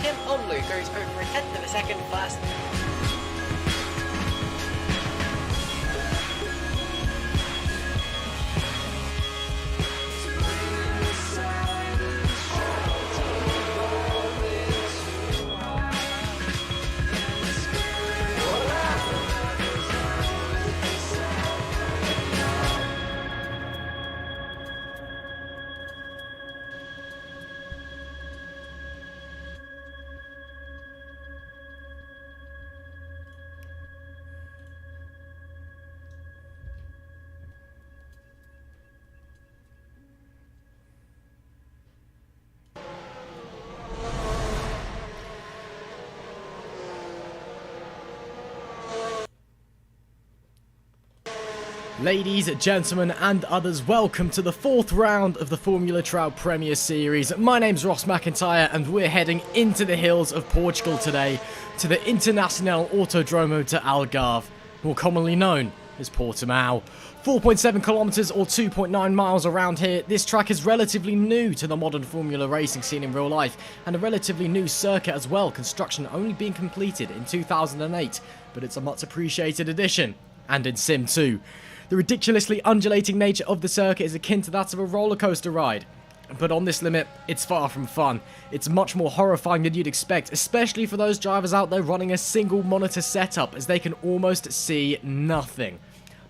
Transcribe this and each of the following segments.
Tim Onlu goes over a tenth of a second fast. Ladies, gentlemen and others, welcome to the 4th round of the Formula Trout Premier Series. My name's Ross McIntyre and we're heading into the hills of Portugal today to the Internacional Autodromo de Algarve, more commonly known as Portimao. 4.7 kilometers or 2.9 miles around here. This track is relatively new to the modern Formula racing scene in real life and a relatively new circuit as well, construction only being completed in 2008, but it's a much appreciated addition, and in Sim 2. The ridiculously undulating nature of the circuit is akin to that of a roller coaster ride. But on this limit, it's far from fun. It's much more horrifying than you'd expect, especially for those drivers out there running a single monitor setup, as they can almost see nothing.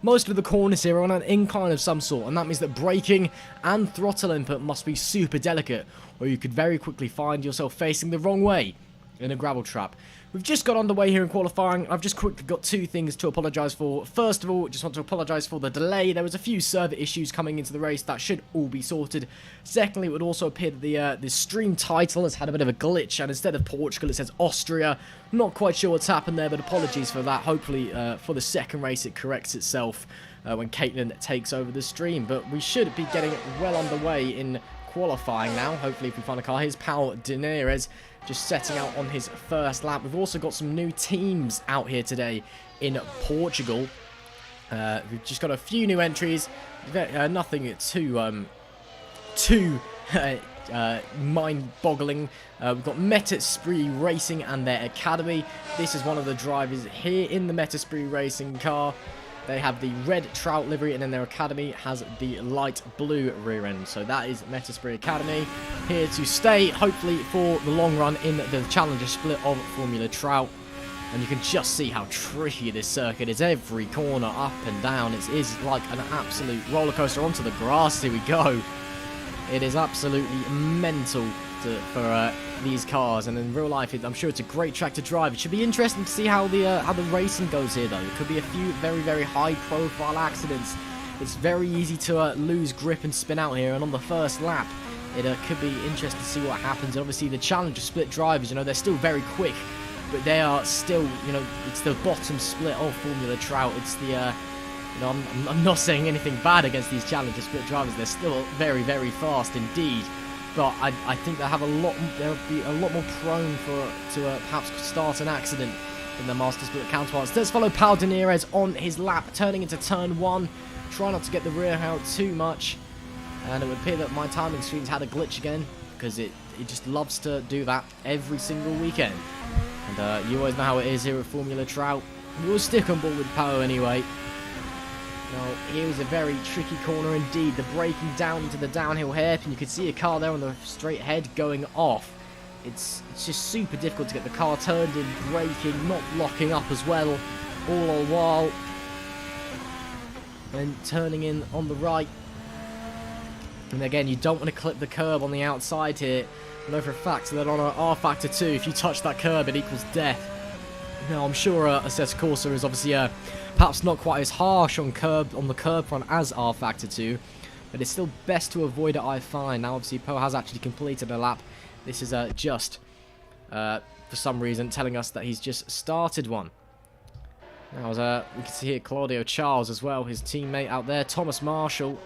Most of the corners here are on an incline of some sort, and that means that braking and throttle input must be super delicate, or you could very quickly find yourself facing the wrong way in a gravel trap. We've just got underway here in qualifying. I've just quickly got two things to apologise for. First of all, just want to apologise for the delay. There was a few server issues coming into the race that should all be sorted. Secondly, it would also appear that the stream title has had a bit of a glitch, and instead of Portugal it says Austria. Not quite sure what's happened there, but apologies for that. Hopefully for the second race it corrects itself when Caitlin takes over the stream. But we should be getting well underway in qualifying now. Hopefully if we find a car. Here's Pau Dinarez just setting out on his first lap. We've also got some new teams out here today in Portugal. We've just got a few new entries. Nothing too mind-boggling. We've got Metasprit Racing and their academy. This is one of the drivers here in the Metasprit Racing car. They have the red Trout livery, and then their academy has the light blue rear end. So that is Metasprit Academy, here to stay, hopefully, for the long run in the Challenger split of Formula Trout. And you can just see how tricky this circuit is. Every corner, up and down. It is like an absolute roller coaster. Onto the grass, here we go. It is absolutely mental for these cars, and in real life I'm sure it's a great track to drive. It should be interesting to see how the racing goes here though. It could be a few very high profile accidents. It's very easy to lose grip and spin out here, and on the first lap it could be interesting to see what happens. And obviously the Challenger split drivers, you know, they're still very quick, but they are still, you know, it's the bottom split of Formula Trout. It's the you know, I'm not saying anything bad against these Challenger split drivers. They're still very fast indeed. But I think they'll be a lot more prone to perhaps start an accident than their Master Split counterparts. Let's follow Pau Dinarez on his lap, turning into turn 1. Try not to get the rear out too much. And it would appear that my timing screen's had a glitch again, because it just loves to do that every single weekend. And you always know how it is here at Formula Trout. We'll stick on board with Pau anyway. Well, here's a very tricky corner indeed. The braking down into the downhill hairpin. You can see a car there on the straight ahead going off. It's just super difficult to get the car turned in, braking, not locking up as well, all the while. Then turning in on the right. And again, you don't want to clip the curb on the outside here. I know for a fact that on an R Factor 2, if you touch that curb, it equals death. Now, I'm sure Assess Corsa is obviously perhaps not quite as harsh on the curb front as R Factor 2, but it's still best to avoid it, I find. Now, obviously, Poe has actually completed a lap. This is just, for some reason, telling us that he's just started one. Now, we can see here Claudio Charles as well, his teammate out there, Thomas Marshall.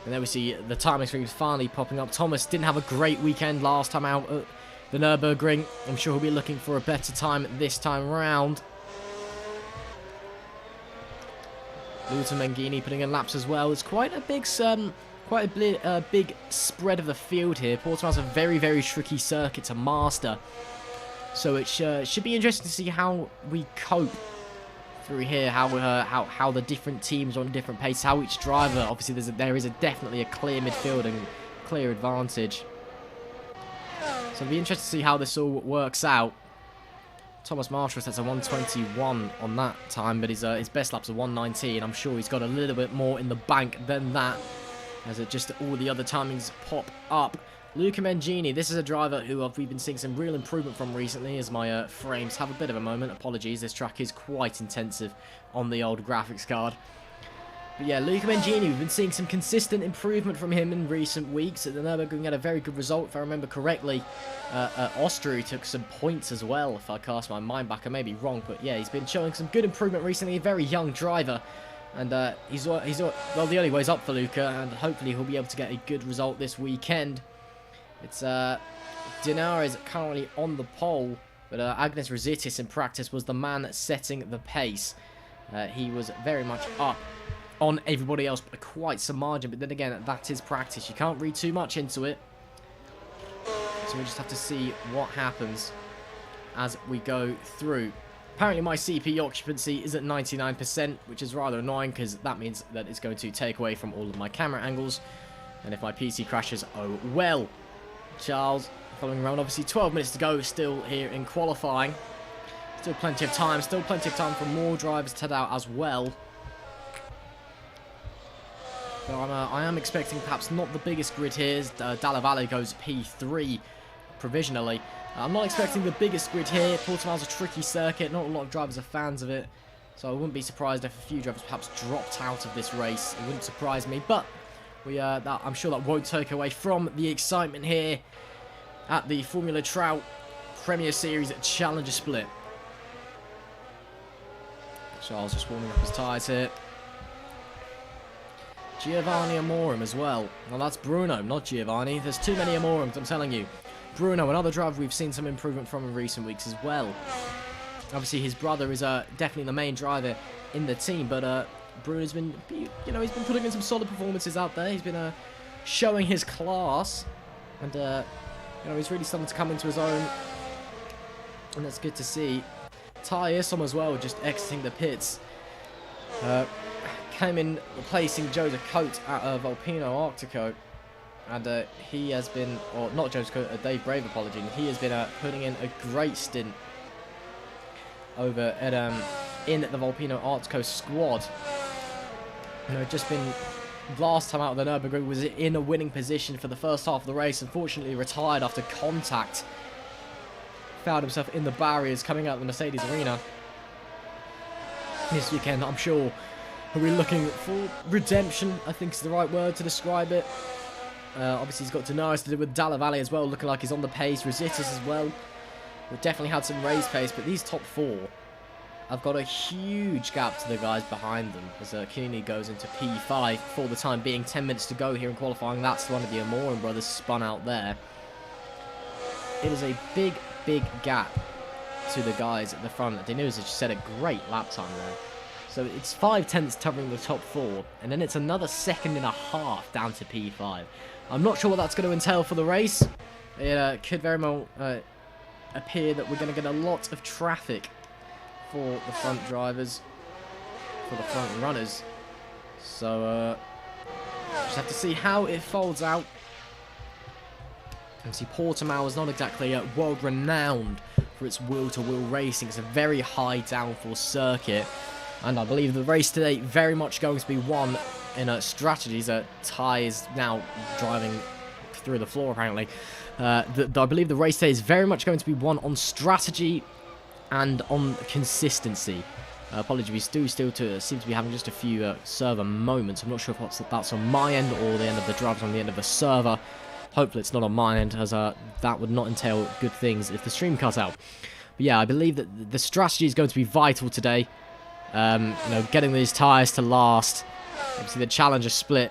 And there we see the timing screen finally popping up. Thomas didn't have a great weekend last time out at the Nürburgring. I'm sure he'll be looking for a better time this time round. Luta Mengini putting in laps as well. It's quite a big big spread of the field here. Portimao's a very tricky circuit to master. So it should be interesting to see how we cope through here, how the different teams are on different paces, how each driver, obviously there is definitely a clear midfield and clear advantage. So it'll be interesting to see how this all works out. Thomas Marshall sets a 121 on that time, but his best lap's a 119. I'm sure he's got a little bit more in the bank than that, as it just all the other timings pop up. Luca Mangini, this is a driver who we've been seeing some real improvement from recently, as my frames have a bit of a moment. Apologies, this track is quite intensive on the old graphics card. But yeah, Luca Mangini, we've been seeing some consistent improvement from him in recent weeks. At the Nürburgring had a very good result, if I remember correctly. Austria took some points as well, if I cast my mind back. I may be wrong, but yeah, he's been showing some good improvement recently. A very young driver. And he's well, the only way's up for Luca, and hopefully he'll be able to get a good result this weekend. It's Dinar is currently on the pole, but Agnes Rositis in practice was the man setting the pace. He was very much up on everybody else by quite some margin, but then again, that is practice. You can't read too much into it. So we just have to see what happens as we go through. Apparently my CP occupancy is at 99%, which is rather annoying because that means that it's going to take away from all of my camera angles. And if my PC crashes, oh well. Charles following around, obviously 12 minutes to go still here in qualifying. Still plenty of time for more drivers to head out as well. But I am expecting perhaps not the biggest grid here. Dalla Valle goes P3 provisionally. I'm not expecting the biggest grid here. Portimal's a tricky circuit, not a lot of drivers are fans of it. So I wouldn't be surprised if a few drivers perhaps dropped out of this race. It wouldn't surprise me, but I'm sure that won't take away from the excitement here at the Formula Trout Premier Series Challenger Split. Charles just warming up his tyres here. Giovanni Amorim as well. Well, that's Bruno, not Giovanni. There's too many Amorims, I'm telling you. Bruno, another driver we've seen some improvement from in recent weeks as well. Obviously, his brother is definitely the main driver in the team, but Bruno's been, he's been putting in some solid performances out there. He's been showing his class, and he's really starting to come into his own, and that's good to see. Ty Isom as well, just exiting the pits. Came in replacing Joseph Coates at Volpino Arctico, and he has been, or not Joseph Coates, Dave Brave, apology. He has been putting in a great stint over at in the Volpino Arctico squad. Just been last time out of the Nürburgring was in a winning position for the first half of the race. Unfortunately, retired after contact. Found himself in the barriers coming out of the Mercedes arena. This weekend, I'm sure he'll be looking for redemption, I think is the right word to describe it. Obviously, he's got Daenerys to do with Dalla Valle as well, looking like he's on the pace. Rositis as well. We've definitely had some race pace, but these top four have got a huge gap to the guys behind them as Chiellini goes into P5 for the time being. 10 minutes to go here in qualifying. That's one of the Amorim brothers spun out there. It is a big, big gap to the guys at the front. Daenerys has just set a great lap time there. So it's 5/10 covering the top four, and then it's another second and a half down to P5. I'm not sure what that's going to entail for the race. It could very well appear that we're going to get a lot of traffic for the front drivers, for the front runners. So just have to see how it folds out. And see, Portimao is not exactly world renowned for its wheel-to-wheel racing. It's a very high downforce circuit. And I believe the race today very much going to be won in strategies. Ty is now driving through the floor, apparently. I believe the race today is very much going to be won on strategy and on consistency. Apologies, we do still seem to be having just a few server moments. I'm not sure if that's on my end or the end of the drivers on the end of the server. Hopefully it's not on my end, as that would not entail good things if the stream cut out. But yeah, I believe that the strategy is going to be vital today. Getting these tyres to last. Obviously the Challenger split,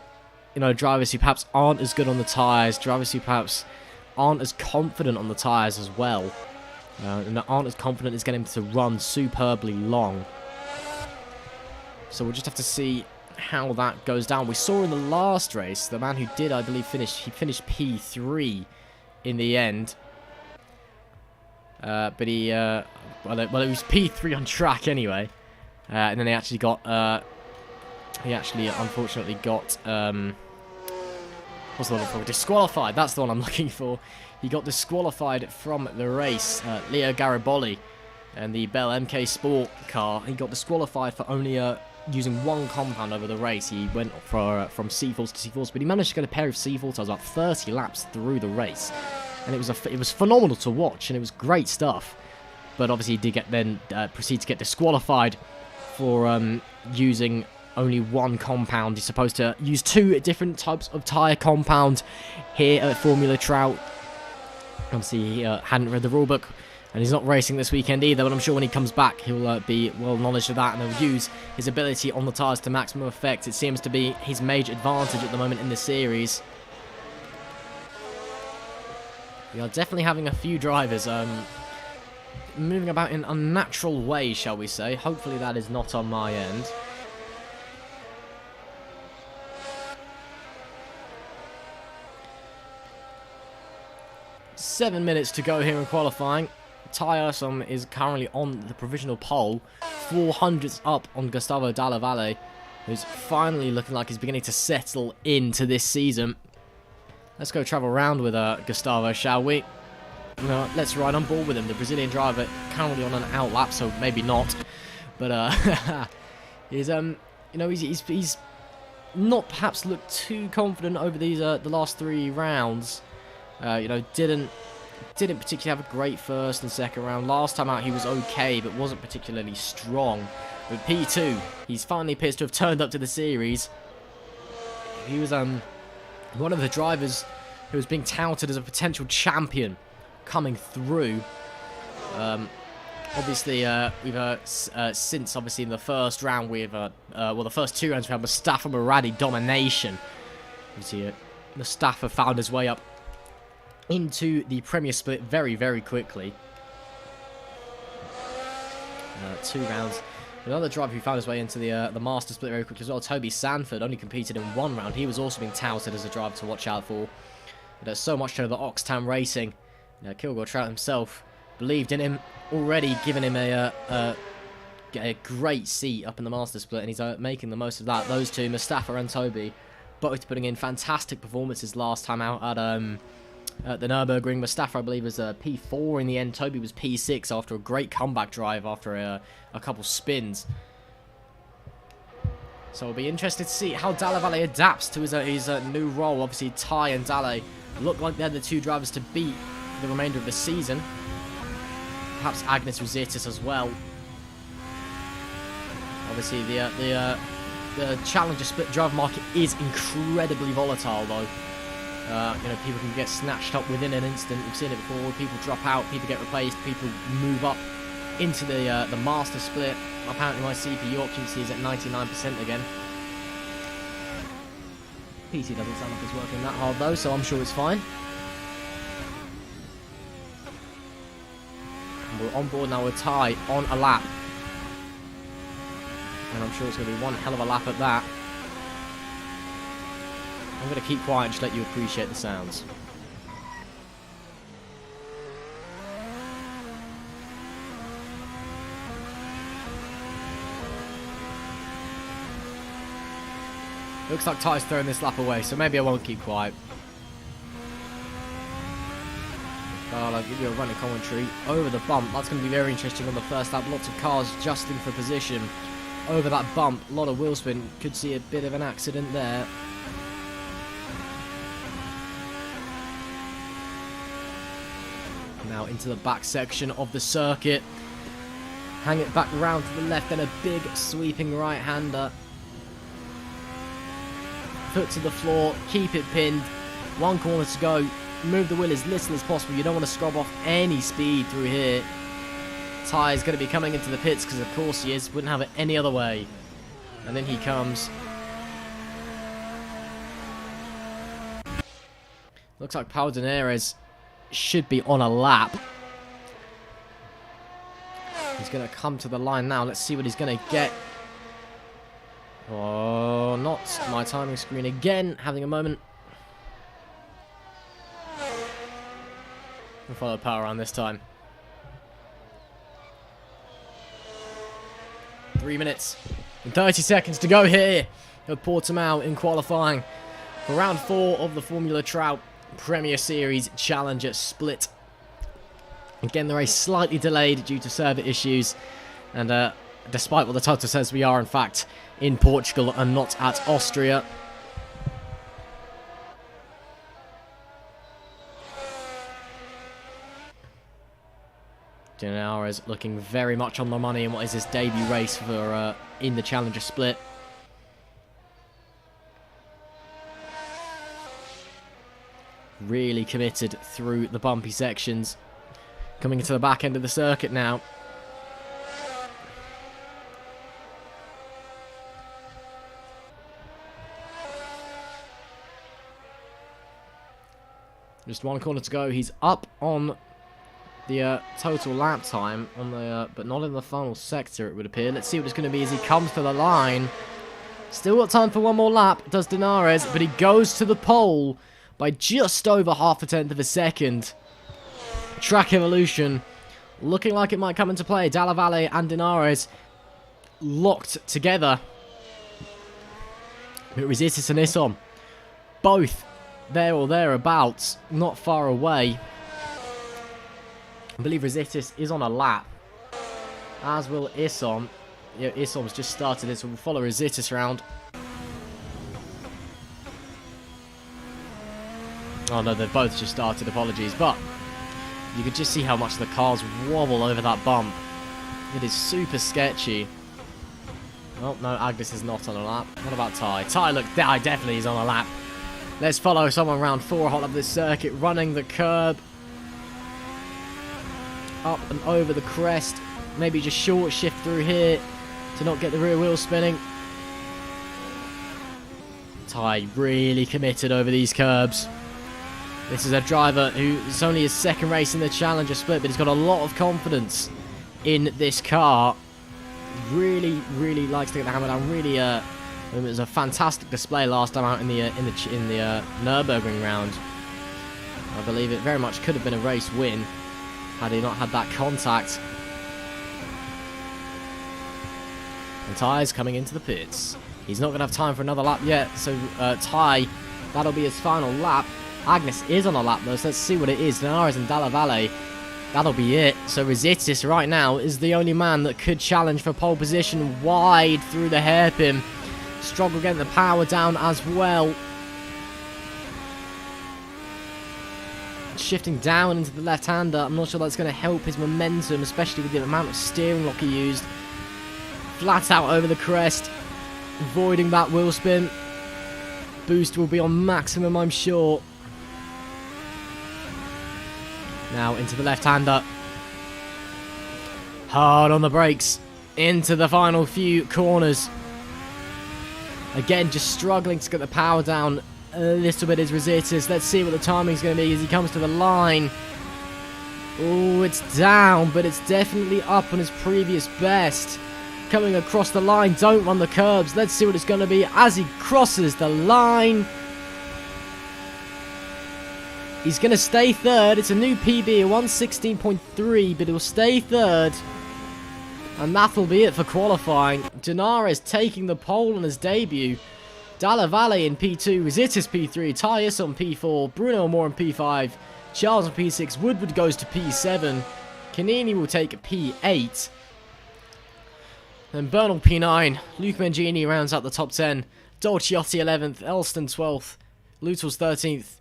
drivers who perhaps aren't as good on the tyres, drivers who perhaps aren't as confident on the tyres as well, and aren't as confident as getting to run superbly long. So we'll just have to see how that goes down. We saw in the last race, the man who did, I believe, he finished P3 in the end. But he, well, it was P3 on track anyway. And then he actually got, unfortunately got, what's the one for? Disqualified. That's the one I'm looking for. He got disqualified from the race. Leo Garibaldi and the Bell MK Sport car. He got disqualified for only using one compound over the race. He went from C-Force to C-Force, but he managed to get a pair of C-Force. I was about 30 laps through the race, and it was phenomenal to watch, and it was great stuff. But obviously, he did proceed to get disqualified for using only one compound. He's supposed to use 2 different types of tyre compound here at Formula Trout. Obviously, he hadn't read the rulebook, and he's not racing this weekend either, but I'm sure when he comes back, he'll be well knowledgeable of that, and he'll use his ability on the tyres to maximum effect. It seems to be his major advantage at the moment in the series. We are definitely having a few drivers moving about in unnatural ways, shall we say. Hopefully that is not on my end. Seven minutes to go here in qualifying. Ty Ursom is currently on the provisional pole, 400s up on Gustavo Dalla Valle, who's finally looking like he's beginning to settle into this season. Let's go travel around with Gustavo, shall we? Let's ride on board with him. The Brazilian driver currently on an out lap, so maybe not. But he's he's not perhaps looked too confident over these the last 3 rounds. Didn't particularly have a great first and second round. Last time out he was okay, but wasn't particularly strong. With P2, he's finally appears to have turned up to the series. He was one of the drivers who was being touted as a potential champion coming through. Obviously, we've since obviously in the first round we've the first 2 rounds we had Mustafa Muradi domination. Obviously, Mustafa found his way up into the Premier Split very, very quickly. 2 rounds. Another driver who found his way into the Master Split very quickly as well, Toby Sanford, only competed in 1 round. He was also being touted as a driver to watch out for. There's so much to the Oxtown Racing. Kilgore Trout himself believed in him, already giving him a great seat up in the Master Split, and he's making the most of that. Those two, Mustafa and Toby, both putting in fantastic performances last time out at the Nürburgring. Mustafa, I believe, was P4 in the end. Toby was P6 after a great comeback drive after a couple spins. So it'll be interesting to see how Dalla Valle adapts to his new role. Obviously, Ty and Dalla look like they're the 2 drivers to beat the remainder of the season. Perhaps Agnes Rositis as well. Obviously, the Challenger Split driver market is incredibly volatile, though. People can get snatched up within an instant. We've seen it before. People drop out, people get replaced, people move up into the Master Split. Apparently my CPU occupancy is at 99% again. PC doesn't sound like it's working that hard though, so I'm sure it's fine. And we're on board now with Ty on a lap. And I'm sure it's going to be one hell of a lap at that. I'm going to keep quiet and just let you appreciate the sounds. Looks like Ty's throwing this lap away, so maybe I won't keep quiet. I'll give you a running commentary over the bump. That's going to be very interesting on the first lap. Lots of cars justing for position over that bump. A lot of wheel spin. Could see a bit of an accident there. Now into the back section of the circuit. Hang it back round to the left, then a big sweeping right-hander. Foot to the floor, keep it pinned. 1 corner to go. Move the wheel as little as possible. You don't want to scrub off any speed through here. Ty is going to be coming into the pits because of course he is. Wouldn't have it any other way. And then he comes. Looks like Pau Daenerys should be on a lap. He's going to come to the line now. Let's see what he's going to get. Oh, not my timing screen again. Having a moment. We'll follow Power around this time. 3 minutes and 30 seconds to go here at Portimao in qualifying for round 4 of the Formula Trout Premier Series Challenger Split. Again, the race slightly delayed due to server issues, and despite what the title says, we are in fact in Portugal and not at Austria. Dinarez looking very much on the money in what is his debut race for in the Challenger Split. Really committed through the bumpy sections. Coming into the back end of the circuit now. Just one corner to go. He's up on the total lap time, on the but not in the final sector, it would appear. Let's see what it's going to be as he comes to the line. Still got time for one more lap, does Dinarez, but he goes to the pole by just over half a tenth of a second. Track Evolution looking like it might come into play. Dalla Valle and Dinarez locked together. But Resitis and Issom both there or thereabouts, not far away. I believe Resitis is on a lap, as will Issom. Yeah, Issom's just started this, so we'll follow Resitis around. Oh no, they've both just started, apologies, but you could just see how much the cars wobble over that bump. It is super sketchy. Oh no, Agnes is not on a lap. What about Ty? Ty, look, Ty definitely is on a lap. Let's follow someone round 4, hot up this circuit, running the curb. Up and over the crest. Maybe just short shift through here to not get the rear wheel spinning. Ty really committed over these curbs. This is a driver who it's only his second race in the Challenger Split, but he's got a lot of confidence in this car. Really, really likes to get the hammer down. Really, it was a fantastic display last time out in the Nürburgring round. I believe it very much could have been a race win had he not had that contact. And Ty's coming into the pits. He's not going to have time for another lap yet, so Ty, that'll be his final lap. Agnes is on a lap though, so let's see what it is. Dinarez and Dalla Valle, that'll be it. So Resitis right now is the only man that could challenge for pole position wide through the hairpin. Struggle getting the power down as well. Shifting down into the left-hander. I'm not sure that's going to help his momentum, especially with the amount of steering lock he used. Flat out over the crest, avoiding that wheel spin. Boost will be on maximum, I'm sure. Now into the left-hander. Hard on the brakes. Into the final few corners. Again, just struggling to get the power down a little bit is Resitis. Let's see what the timing's going to be as he comes to the line. Oh, it's down, but it's definitely up on his previous best. Coming across the line, don't run the curbs. Let's see what it's going to be as he crosses the line. He's going to stay third. It's a new PB, a 116.3, but he'll stay third. And that'll be it for qualifying. Dinarez taking the pole on his debut. Dalla Valle in P2, Resitis P3, Ty on P4, Bruno Moore in P5, Charles on P6, Woodward goes to P7, Canini will take P8. Then Bernal P9, Luke Mangini rounds out the top 10, Dolciotti 11th, Elston 12th, Lutels 13th.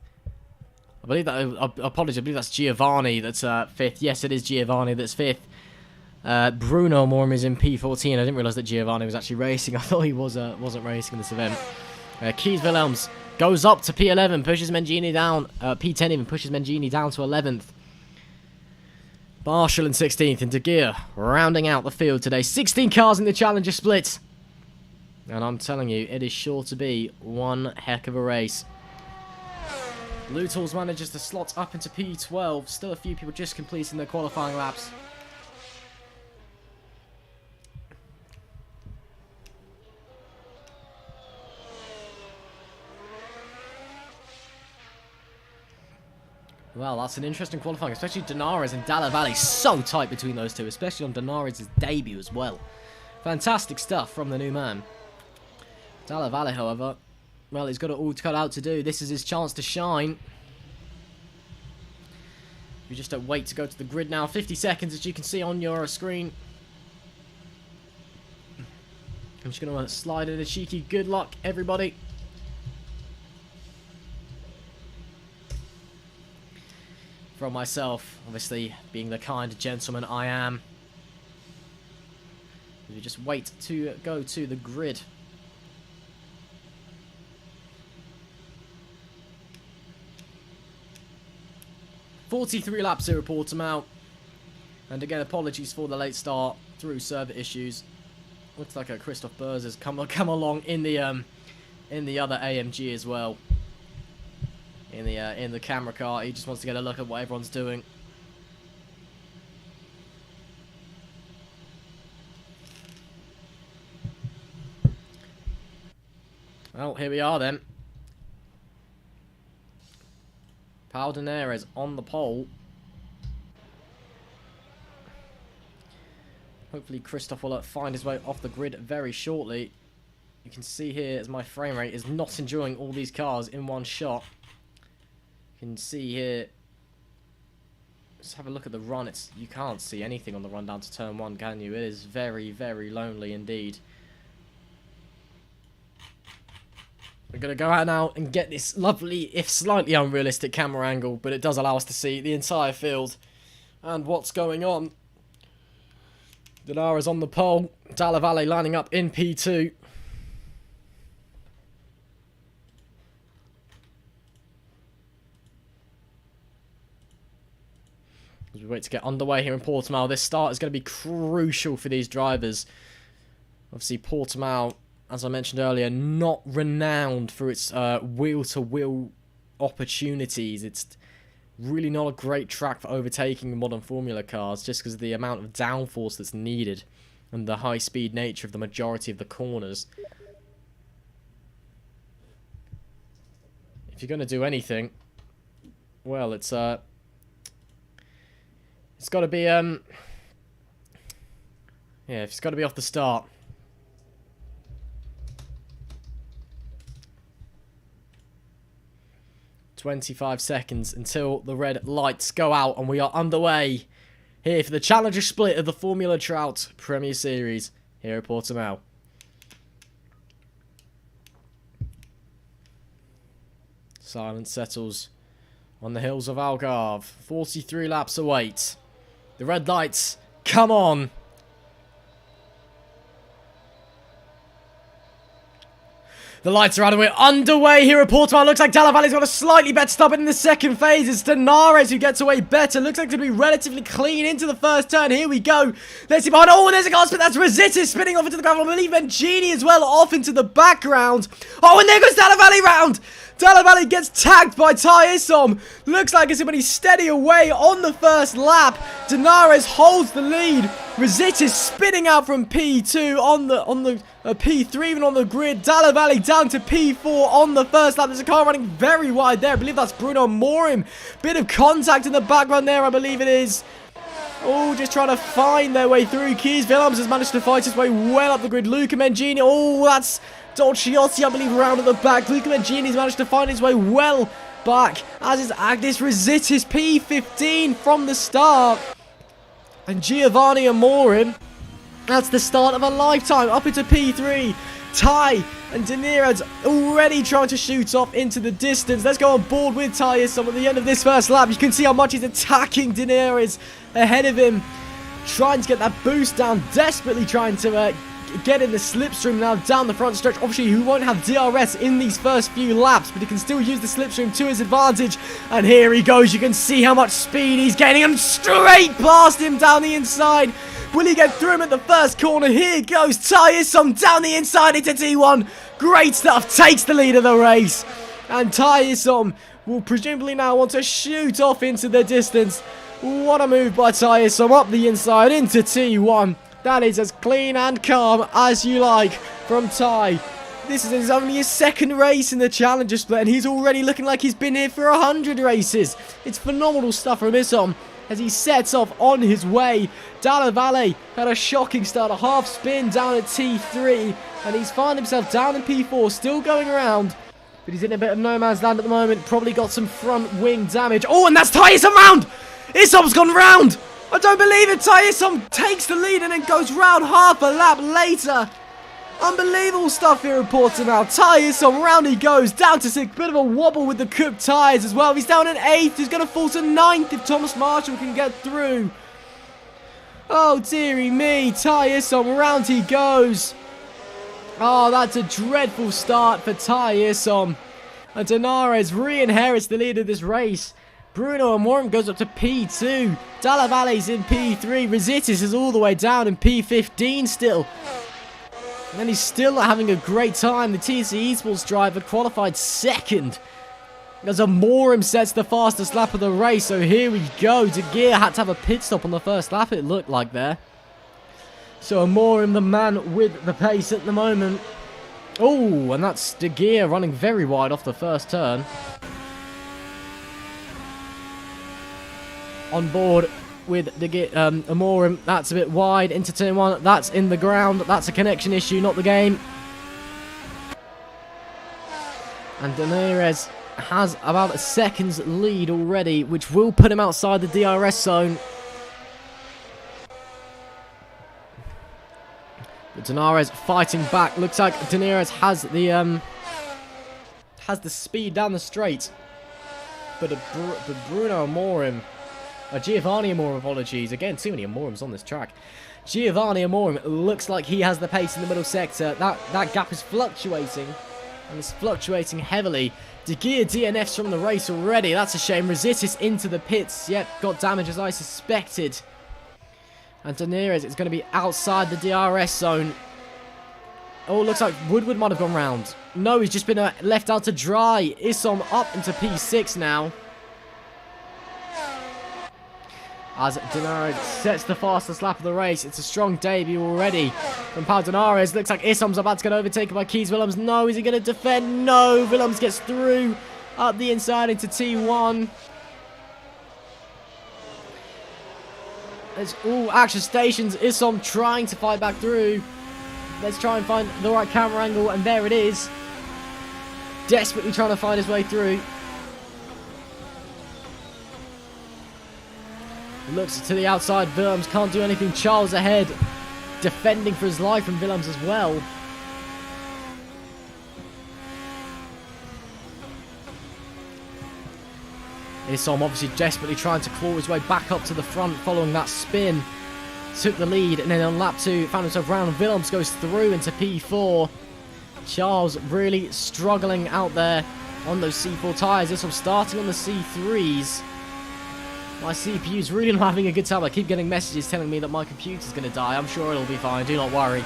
I believe that's Giovanni that's 5th. Yes, it is Giovanni that's 5th. Bruno Moore is in P14. I didn't realise that Giovanni was actually racing. I thought he wasn't racing in this event. Keys Willems goes up to P11, pushes Mangini down. P10 even pushes Mangini down to 11th. Marshall in 16th, and De Geer rounding out the field today. 16 cars in the Challenger Split. And I'm telling you, it is sure to be one heck of a race. Lutels manages to slot up into P12. Still a few people just completing their qualifying laps. Well, that's an interesting qualifying, especially Dinarez and Dalla Valle. So tight between those two, especially on Dinarez's debut as well. Fantastic stuff from the new man. Algarve, however, well, he's got it all cut out to do. This is his chance to shine. You just wait to go to the grid now. 50 seconds, as you can see on your screen. I'm just going to slide in a cheeky good luck, everybody. From myself, obviously, being the kind gentleman I am. You just wait to go to the grid. "43 laps here at Portimao." And again, apologies for the late start through server issues. Looks like Christoph Burrs has come along in the other AMG as well. In the camera car, he just wants to get a look at what everyone's doing. Well, here we are then. Pau Dinarez on the pole. Hopefully Christoph will find his way off the grid very shortly. You can see here as my frame rate is not enjoying all these cars in one shot. You can see here. Let's have a look at the run. You can't see anything on the run down to turn 1, can you? It is very, very lonely indeed. We're going to go out now and get this lovely, if slightly unrealistic camera angle, but it does allow us to see the entire field and what's going on. Dinarez on the pole. Algarve lining up in P2. As we wait to get underway here in Portimao, this start is going to be crucial for these drivers. Obviously, Portimao, as I mentioned earlier, not renowned for its wheel-to-wheel opportunities. It's really not a great track for overtaking modern Formula cars, just because of the amount of downforce that's needed and the high-speed nature of the majority of the corners. If you're going to do anything, well, it's got to be yeah, it's got to be off the start. "25 seconds until the red lights go out, and we are underway here for the Challenger split of the Formula Trout Premier Series here at Portimao. Silence settles on the hills of Algarve. 43 laps await. The red lights, come on! The lights are out and we're underway here at Portimao. Looks like Algarve's got a slightly better start, but in the second phase, it's Dinarez who gets away better. Looks like to be relatively clean into the first turn. Here we go. Let's see behind. Oh, there's a car spin. That's Rosittis spinning off into the ground. I believe Mangini as well off into the background. Oh, and there goes Algarve round. Algarve gets tagged by Ty Isom. Looks like it's somebody steady away on the first lap. Dinarez holds the lead. Rosittis spinning out from P2 on the P3 even on the grid. Algarve down to P4 on the first lap. There's a car running very wide there. I believe that's Bruno Morim. Bit of contact in the background there, I believe it is. Oh, just trying to find their way through. Keys Willems has managed to fight his way well up the grid. Luca Mangini. Oh, that's Dolciotti, I believe, around at the back. Luca Mangini's managed to find his way well back, as is Agnes Rosittis, P15 from the start. And Giovanni Amorim, that's the start of a lifetime, up into P3. Ty and Dinarez already trying to shoot off into the distance. Let's go on board with Ty Isom at the end of this first lap. You can see how much he's attacking Dinarez ahead of him, trying to get that boost down, desperately trying to get in the slipstream now down the front stretch. Obviously, he won't have DRS in these first few laps, but he can still use the slipstream to his advantage. And here he goes. You can see how much speed he's gaining, and straight past him down the inside. Will he get through him at the first corner? Here goes Ty Isom down the inside into T1. Great stuff. Takes the lead of the race. And Ty Isom will presumably now want to shoot off into the distance. What a move by Ty Isom up the inside into T1. That is as clean and calm as you like from Ty. This is only his second race in the Challenger split, and he's already looking like he's been here for 100 races. It's phenomenal stuff from Isom. as he sets off on his way. Dalla Valle had a shocking start, a half spin down at T3, and he's found himself down in P4, still going around. But he's in a bit of no man's land at the moment, probably got some front wing damage. Oh, and that's Ty Isom round! Isom's gone round! I don't believe it, Ty Isom takes the lead and then goes round half a lap later. Unbelievable stuff here in Portimao. Ty Isom, round he goes, down to 6th. Bit of a wobble with the cooked tyres as well. He's down in 8th. He's going to fall to 9th if Thomas Marshall can get through. Oh, dearie me. Ty Isom, round he goes. Oh, that's a dreadful start for Ty Isom. And Denarez re-inherits the lead of this race. Bruno Amorim goes up to P2. Dalla Valle's in P3. Rositis is all the way down in P15 still. And then he's still not having a great time. The TC Esports driver qualified 2nd. As Amorim sets the fastest lap of the race. So here we go. De Geer had to have a pit stop on the first lap, it looked like there. So Amorim, the man with the pace at the moment. Oh, and that's De Geer running very wide off the first turn. On board with Amorim. That's a bit wide into turn 1. That's in the ground. That's a connection issue, not the game. And Denarez has about a second's lead already, which will put him outside the DRS zone. But Denarez fighting back. Looks like Denarez has the speed down the straight. But Bruno Amorim... Giovanni Amorim, apologies. Again, too many Amorims on this track. Giovanni Amorim looks like he has the pace in the middle sector. That gap is fluctuating. And it's fluctuating heavily. De Geer DNFs from the race already. That's a shame. Rositis into the pits. Yep, got damage as I suspected. And Denarez is going to be outside the DRS zone. Oh, looks like Woodward might have gone round. No, he's just been left out to dry. Isom up into P6 now. As Denarez sets the fastest lap of the race. It's a strong debut already from Pau Denarez. Looks like Isom's about to get overtaken by Keys Willems. No, is he going to defend? No, Willems gets through up the inside into T1. There's all action stations. Isom trying to fight back through. Let's try and find the right camera angle, and there it is. Desperately trying to find his way through. Looks to the outside. Willems can't do anything. Charles ahead, defending for his life, and Willems as well. Isom obviously desperately trying to claw his way back up to the front following that spin. Took the lead, and then on lap 2 found himself round. Willems goes through into P4. Charles really struggling out there on those C4 tyres. Isom starting on the C3s. My CPU's really not having a good time. I keep getting messages telling me that my computer's going to die. I'm sure it'll be fine. Do not worry.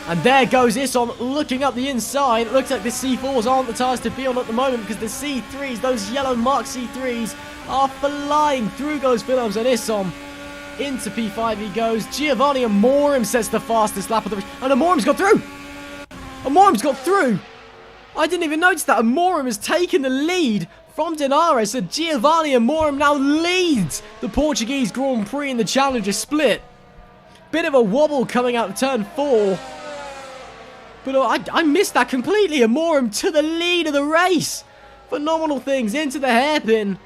And there goes Isom looking up the inside. It looks like the C4s aren't the tyres to be on at the moment, because the C3s, those yellow marked C3s, are flying. Through goes Willems, and Isom into P5 he goes. Giovanni Amorim sets the fastest lap of the race. And Amorim's got through. Amorim's got through. I didn't even notice that. Amorim has taken the lead from Denarez, so Giovanni Amorim now leads the Portuguese Grand Prix in the Challenger Split. Bit of a wobble coming out of turn 4. But I missed that completely. Amorim to the lead of the race. Phenomenal things into the hairpin.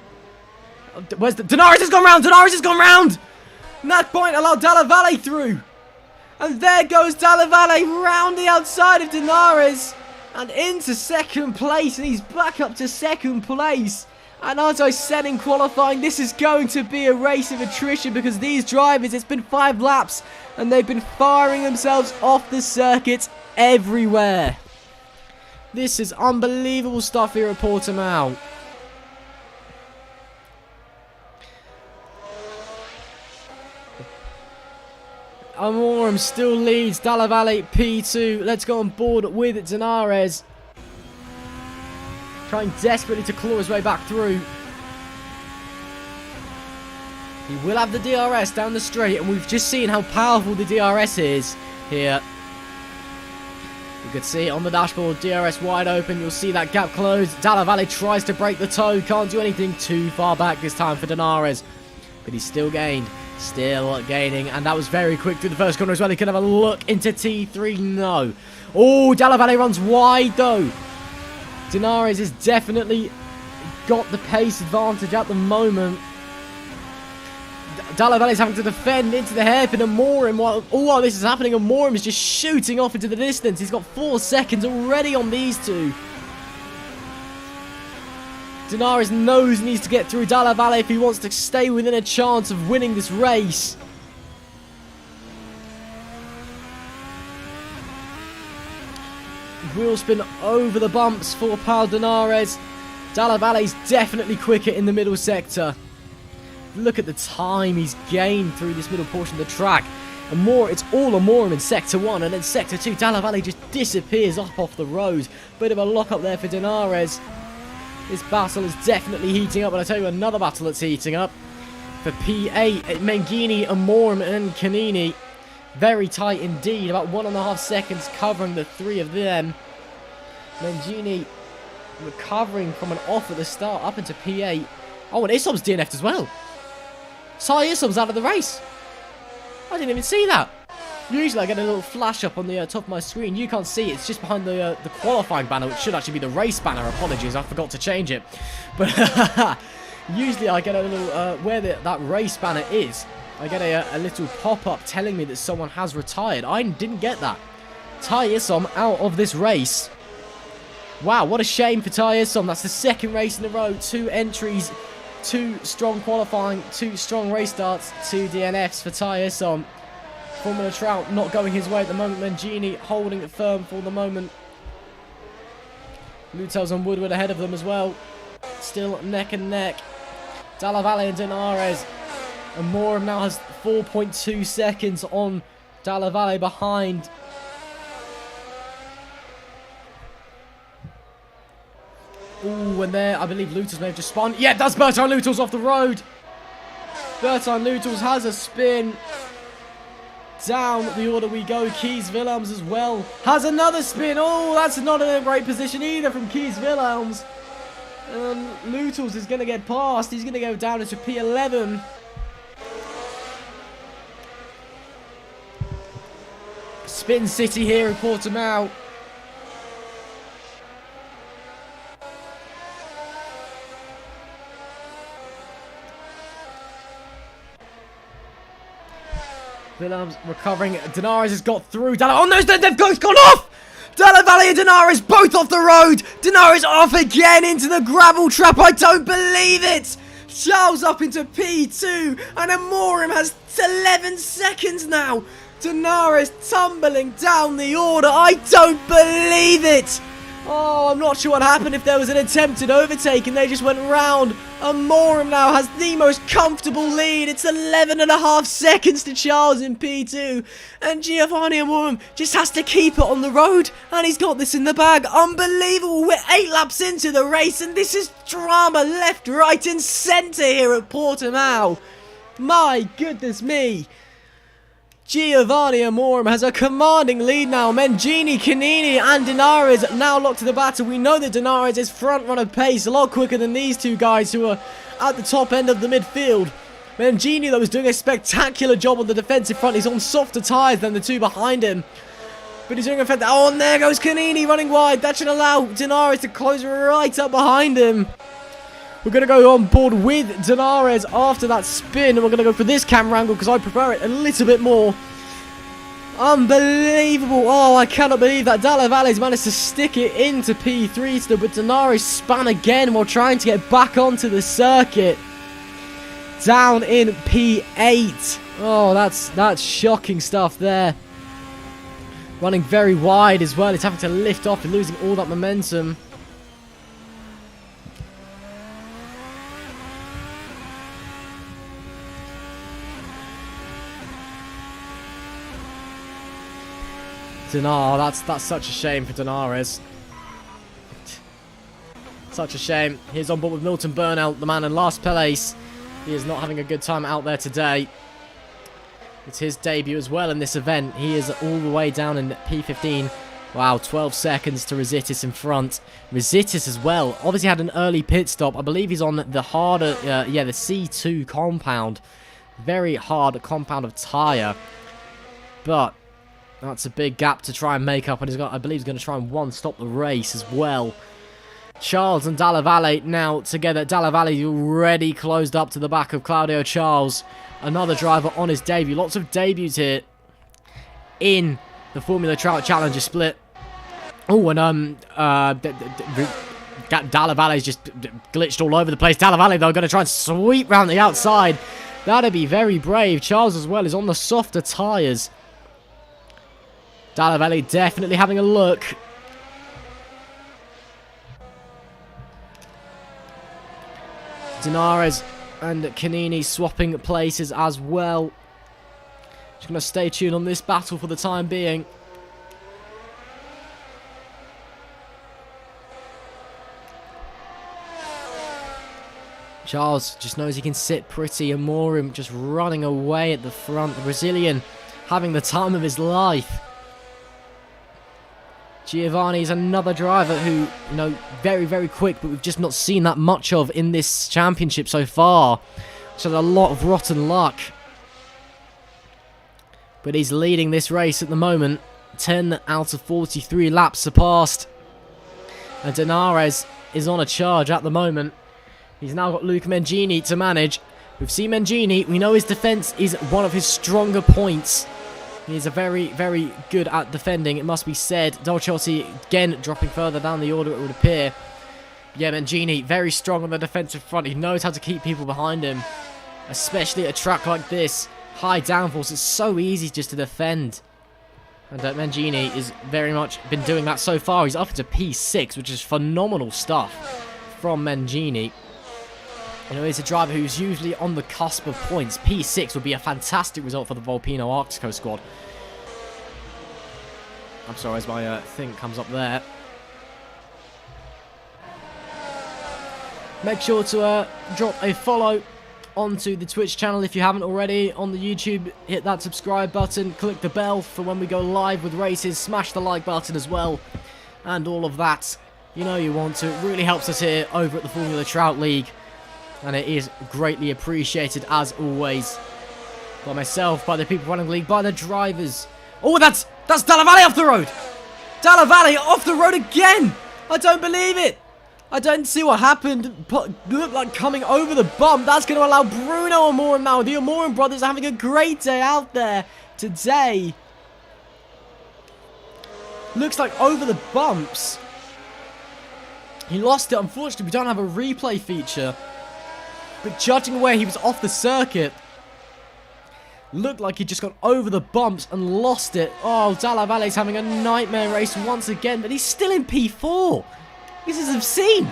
Where's the... Denarez has gone round! Denarez has gone round! And that point allowed Dalla Valle through. And there goes Dalla Valle round the outside of Denarez. And into second place, and he's back up to second place. And as I said in qualifying, this is going to be a race of attrition, because these drivers, it's been 5 laps, and they've been firing themselves off the circuit everywhere. This is unbelievable stuff here at Portimao. Amorim still leads. Dalla Valle P2. Let's go on board with Denarez. Trying desperately to claw his way back through. He will have the DRS down the straight, and we've just seen how powerful the DRS is here. You can see it on the dashboard. DRS wide open. You'll see that gap close. Dalla Valle tries to break the toe. Can't do anything. Too far back this time for Denarez. but he's still gained. Still gaining, and that was very quick through the first corner as well. He could have a look into T3. No. Oh, Dalla Valle runs wide, though. Denarez has definitely got the pace advantage at the moment. Dalla Valle is having to defend into the hairpin, and Morim, while all this is happening, and Morim is just shooting off into the distance. He's got 4 seconds already on these two. Denarez knows he needs to get through Dalla Valle if he wants to stay within a chance of winning this race. Wheel spin over the bumps for Pal Denarez. Dalla Valle's definitely quicker in the middle sector. Look at the time he's gained through this middle portion of the track. And more, it's all on Morim in Sector 1, and then Sector 2, Dalla Valle just disappears up off the road. Bit of a lock-up there for Denarez. This battle is definitely heating up, and I'll tell you another battle that's heating up. For P8, Mengini and Morim and Canini. Very tight indeed, about 1.5 seconds covering the three of them. Mengini recovering from an off at the start up into P8. Oh, and Issom's DNF'd as well. Sai Issom's out of the race. I didn't even see that. Usually I get a little flash up on the top of my screen. You can't see it. It's just behind the qualifying banner, which should actually be the race banner. Apologies, I forgot to change it. But usually I get a little, where that race banner is, I get a little pop-up telling me that someone has retired. I didn't get that. Tai Issom out of this race. Wow, what a shame for Tai Issom. That's the second race in a row. 2 entries, 2 strong qualifying, 2 strong race starts, 2 DNFs for Tai Issom. Formula Trout not going his way at the moment. Mengini holding it firm for the moment. Lutels and Woodward ahead of them as well. Still neck and neck. Dalla Valle and Denarez. And Morim now has 4.2 seconds on Dalla Valle behind. Ooh, and there, I believe Lutels may have just spun. Yeah, that's Bertrand Lutels off the road. Bertrand Lutels has a spin. Down the order we go. Kees Willems as well has another spin. Oh, that's not in a great position either from Kees Willems. Lutels is going to get past. He's going to go down into P11. Spin City here in Portimao. Willems recovering. Denarez has got through. Oh no, they've gone off! Dalla Valle and Denarez both off the road. Denarez off again into the gravel trap. I don't believe it. Charles up into P2. And then Morim has 11 seconds now. Denarez tumbling down the order. I don't believe it. Oh, I'm not sure what happened if there was an attempted overtake and they just went round. And Morim now has the most comfortable lead. It's 11.5 seconds to Charles in P2. And Giovanni Morim just has to keep it on the road. And he's got this in the bag. Unbelievable. We're 8 laps into the race. And this is drama left, right and centre here at Portimao. My goodness me. Giovanni Morim has a commanding lead now. Mengini, Canini and Denarez now locked to the battle. We know that Denarez is front runner pace, a lot quicker than these two guys who are at the top end of the midfield. Mengini, though, is doing a spectacular job on the defensive front. He's on softer tyres than the two behind him. But he's doing a fantastic... Oh, and there goes Canini running wide. That should allow Denarez to close right up behind him. We're going to go on board with Denarez after that spin. And we're going to go for this camera angle because I prefer it a little bit more. Unbelievable. Oh, I cannot believe that Dalla Valle's managed to stick it into P3 still. But Denarez spun again while trying to get back onto the circuit. Down in P8. Oh, that's shocking stuff there. Running very wide as well. He's having to lift off and losing all that momentum. That's such a shame for Denarez. Such a shame. He's on board with Milton Burnell, the man in last place. He is not having a good time out there today. It's his debut as well in this event. He is all the way down in P15. Wow, 12 seconds to Rositis in front. Rositis as well. Obviously had an early pit stop. I believe he's on the harder, the C2 compound. Very hard compound of tyre. But that's a big gap to try and make up. And I believe he's going to try and one-stop the race as well. Charles and Dalla Valle now together. Dalla Valle already closed up to the back of Claudio Charles. Another driver on his debut. Lots of debuts here in the Formula Trout Challenger split. Oh, and Dalla Valle's just glitched all over the place. Dalla Valle, though, going to try and sweep round the outside. That'd be very brave. Charles as well is on the softer tyres. Dalla Valle definitely having a look. Dinares and Canini swapping places as well. Just going to stay tuned on this battle for the time being. Charles just knows he can sit pretty, and Morim just running away at the front. The Brazilian having the time of his life. Giovanni is another driver who, you know, very, very quick, but we've just not seen that much of in this championship so far. So a lot of rotten luck. But he's leading this race at the moment. 10 out of 43 laps surpassed. And Dinares is on a charge at the moment. He's now got Luca Mengini to manage. We've seen Mengini. We know his defence is one of his stronger points. He's a very, very good at defending, it must be said. Dolciotti, again, dropping further down the order, it would appear. Yeah, Mengini, very strong on the defensive front. He knows how to keep people behind him. Especially at a track like this. High downforce, it's so easy just to defend. And Mengini has very much been doing that so far. He's up into P6, which is phenomenal stuff from Mengini. You know, he's a driver who's usually on the cusp of points. P6 would be a fantastic result for the Volpino Arctico squad. I'm sorry, as my thing comes up there. Make sure to drop a follow onto the Twitch channel if you haven't already. On the YouTube, hit that subscribe button. Click the bell for when we go live with races. Smash the like button as well. And all of that. You know you want to. It really helps us here over at the Formula Trout League. And it is greatly appreciated, as always, by myself, by the people running the league, by the drivers. Oh, that's Dalla Valle off the road. Dalla Valle off the road again. I don't believe it. I don't see what happened. Looked like coming over the bump. That's going to allow Bruno Amorim now. The Amorim brothers are having a great day out there today. Looks like over the bumps. He lost it. Unfortunately, we don't have a replay feature. But judging where he was off the circuit, looked like he just got over the bumps and lost it. Oh, Dalla Valle's having a nightmare race once again, but he's still in P4. This is obscene.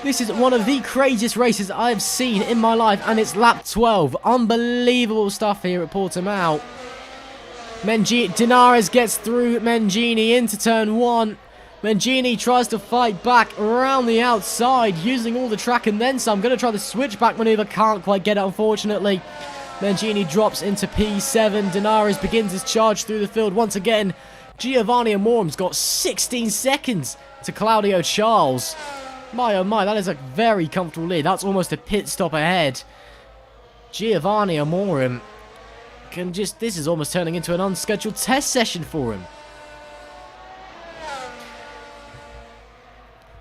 This is one of the craziest races I've seen in my life, and it's lap 12. Unbelievable stuff here at Portimao. Dinares gets through Mengini into turn 1. Mengini tries to fight back around the outside, using all the track and then some. Going to try the switchback maneuver, can't quite get it, unfortunately. Mengini drops into P7. Dinares begins his charge through the field once again. Giovanni Amorim's got 16 seconds to Claudio Charles. My oh my, that is a very comfortable lead. That's almost a pit stop ahead. Giovanni Amorim can just... This is almost turning into an unscheduled test session for him.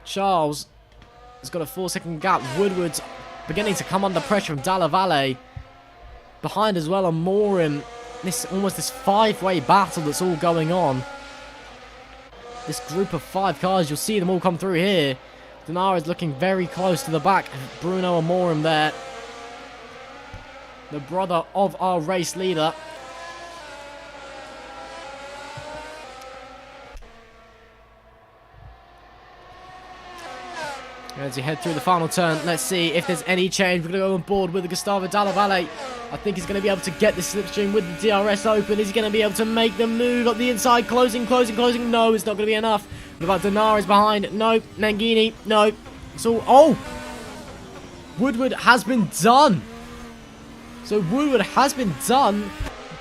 Charles has got a 4-second gap. Woodward's beginning to come under pressure from Dalla Valle. Behind as well on Amorim. This 5-way battle that's all going on. This group of 5 cars, you'll see them all come through here. Dinares looking very close to the back. Bruno Amorim there. The brother of our race leader. As you head through the final turn, let's see if there's any change. We're going to go on board with Gustavo Dalla Valle. I think he's going to be able to get the slipstream with the DRS open. Is he going to be able to make the move up the inside? Closing. No, it's not going to be enough. What about Dinares behind? No. Mengini? No. So, oh! Woodward has been done. So Woodward has been done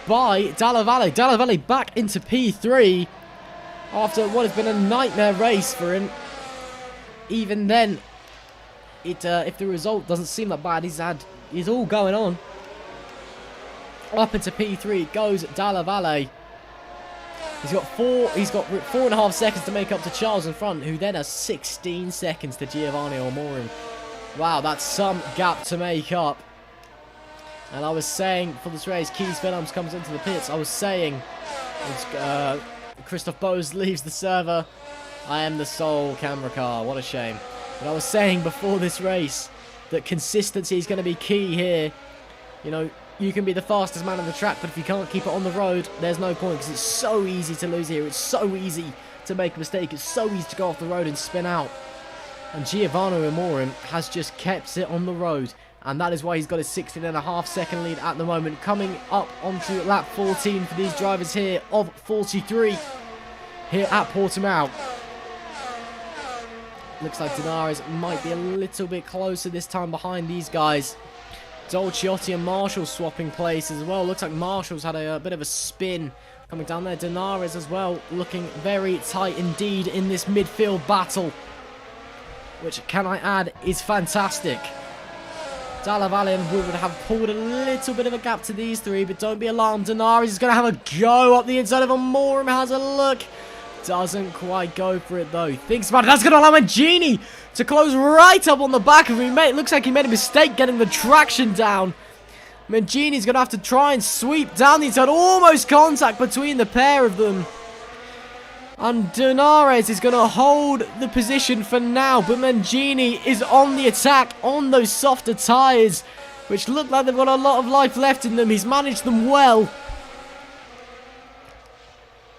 by Dalla Valle. Dalla Valle back into P3. after what has been a nightmare race for him. Even then, if the result doesn't seem that bad, he's all going on. Up into P3 goes Dalla Valle. He's got 4.5 seconds to make up to Charles in front, who then has 16 seconds to Giovanni Amorim. Wow, that's some gap to make up. And I was saying for this race, Keys Willems comes into the pits. I was saying, Christoph Bose leaves the server. I am the sole camera car. What a shame. But I was saying before this race that consistency is going to be key here. You know, you can be the fastest man on the track, but if you can't keep it on the road, there's no point, because it's so easy to lose here. It's so easy to make a mistake. It's so easy to go off the road and spin out. And Giovanni Amorim has just kept it on the road. And that is why he's got a 16.5 second lead at the moment. Coming up onto lap 14 for these drivers here of 43 here at Portimao. Looks like Denarez might be a little bit closer this time behind these guys. Dolciotti and Marshall swapping place as well. Looks like Marshall's had a bit of a spin coming down there. Denarez as well looking very tight indeed in this midfield battle, which, can I add, is fantastic. Dalla Valle and Woodward have pulled a little bit of a gap to these three, but don't be alarmed. Denarez is going to have a go up the inside of Amorim. Has a look. Doesn't quite go for it though. Thinks about it. That's going to allow Mancini to close right up on the back of him. It looks like he made a mistake getting the traction down. Mancini's going to have to try and sweep down the inside. Almost contact between the pair of them. And Denarez is going to hold the position for now. But Mancini is on the attack on those softer tyres, which look like they've got a lot of life left in them. He's managed them well.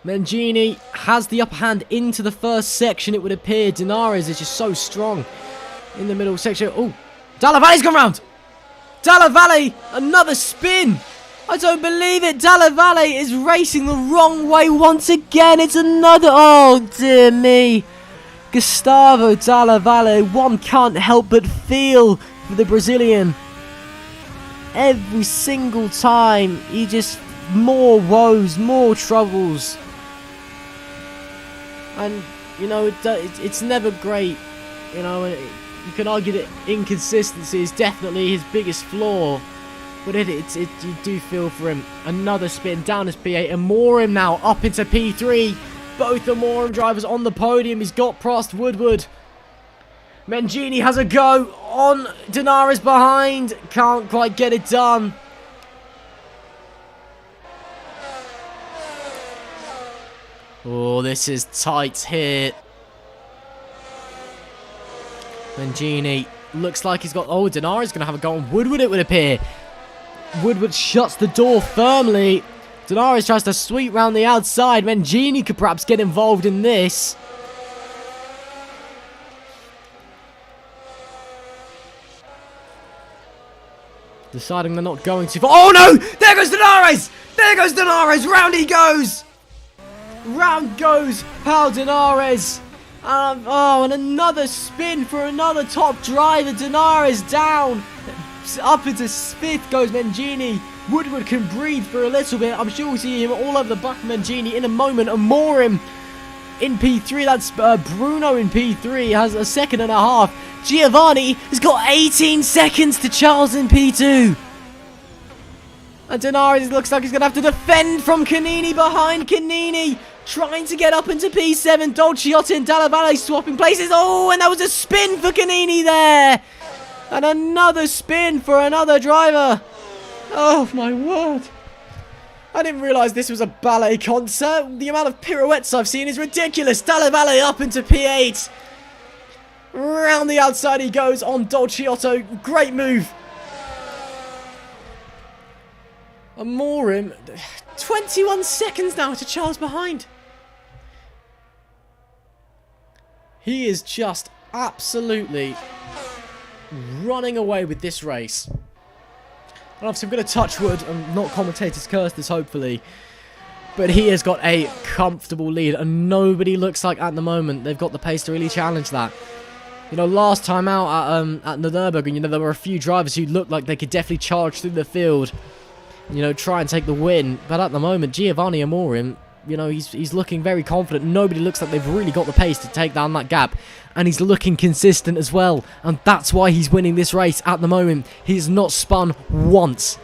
Mancini has the upper hand into the first section, it would appear. Denarez is just so strong in the middle section. Oh, Dalla Valle's gone round. Dalla Valle, another spin. I don't believe it. Dalla Valle is racing the wrong way once again. It's another... Oh, dear me. Gustavo Dalla Valle. One can't help but feel for the Brazilian. Every single time, he just... more woes, more troubles. And, you know, it's never great. You know, you can argue that inconsistency is definitely his biggest flaw. But you do feel for him. Another spin down his P8. Amorim now up into P3. Both Amorim drivers on the podium. He's got past Woodward. Mancini has a go on Denarez behind. Can't quite get it done. Oh, this is tight here. Mancini looks like he's got... Oh, Denarez going to have a go on Woodward, it would appear. Woodward shuts the door firmly. Denarez tries to sweep round the outside. Mancini could perhaps get involved in this. Deciding they're not going too far. Oh no! There goes Denarez! There goes Denarez! Round he goes! Round goes Pau Denarez. And another spin for another top driver. Denarez down. Up into fifth goes Mancini. Woodward can breathe for a little bit. I'm sure we'll see him all over the back of Mancini in a moment. Amorim in P3. That's Bruno in P3. Has a second and a half. Giovanni has got 18 seconds to Charles in P2. And Denarez looks like he's going to have to defend from Canini behind. Canini trying to get up into P7. Dolciotti and Dalla Valle swapping places. Oh, and that was a spin for Canini there. And another spin for another driver. Oh, my word. I didn't realise this was a ballet concert. The amount of pirouettes I've seen is ridiculous. Dalla Valle up into P8. Round the outside he goes on Dolciotto. Great move. Amorim, 21 seconds now to Charles behind. He is just absolutely running away with this race. And obviously I'm going to touch wood and not commentators curse this, hopefully. But he has got a comfortable lead and nobody looks like at the moment they've got the pace to really challenge that. You know, last time out at the Nürburgring, you know, there were a few drivers who looked like they could definitely charge through the field. You know, try and take the win. But at the moment, Giovanni Amorim You know, he's looking very confident. Nobody looks like they've really got the pace to take down that gap. And he's looking consistent as well. And that's why he's winning this race at the moment. He's not spun once.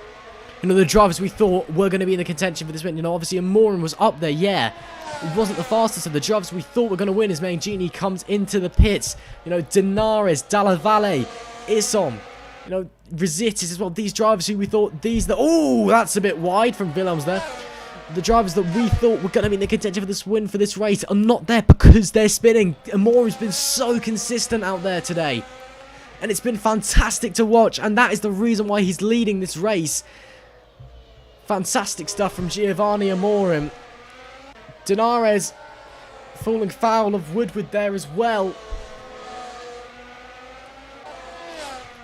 You know, the drivers we thought were going to be in the contention for this win. You know, obviously Amorim was up there, yeah. He wasn't the fastest of the drivers we thought were going to win as Mangini comes into the pits. You know, Denarez, Dalla Valle, Issom, you know, Rositis as well. These drivers who we thought oh, that's a bit wide from Willems there. The drivers that we thought were going to be in the contention for this win for this race are not there because they're spinning. Amorim's been so consistent out there today. And it's been fantastic to watch. And that is the reason why he's leading this race. Fantastic stuff from Giovanni Amorim. Denarez falling foul of Woodward there as well.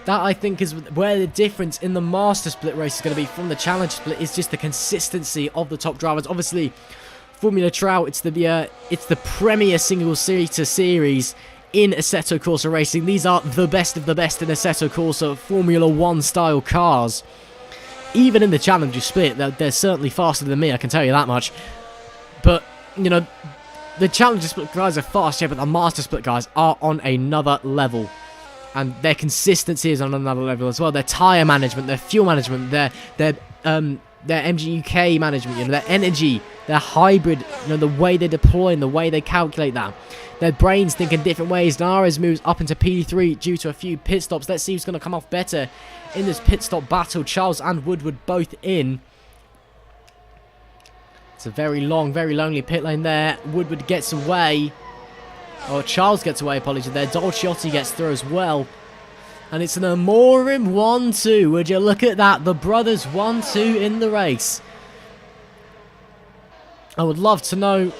That, I think, is where the difference in the Master Split race is going to be from the Challenge Split, is just the consistency of the top drivers. Obviously, Formula Trout, it's the premier single seater series in Assetto Corsa racing. These are the best of the best in Assetto Corsa Formula 1 style cars. Even in the Challenger Split, they're certainly faster than me, I can tell you that much. But, you know, the Challenger Split guys are fast, yeah, but the Master Split guys are on another level. And their consistency is on another level as well. Their tyre management, their fuel management, their MGUK management, you know, their energy, their hybrid, you know, the way they deploy and the way they calculate that. Their brains think in different ways. Nares moves up into P3 due to a few pit stops. Let's see who's going to come off better in this pit stop battle. Charles and Woodward both in. It's a very long, very lonely pit lane there. Woodward gets away. Oh, Charles gets away, apologies there. Dolciotti gets through as well. And it's an Amorim 1-2. Would you look at that? The brothers 1-2 in the race. I would love to know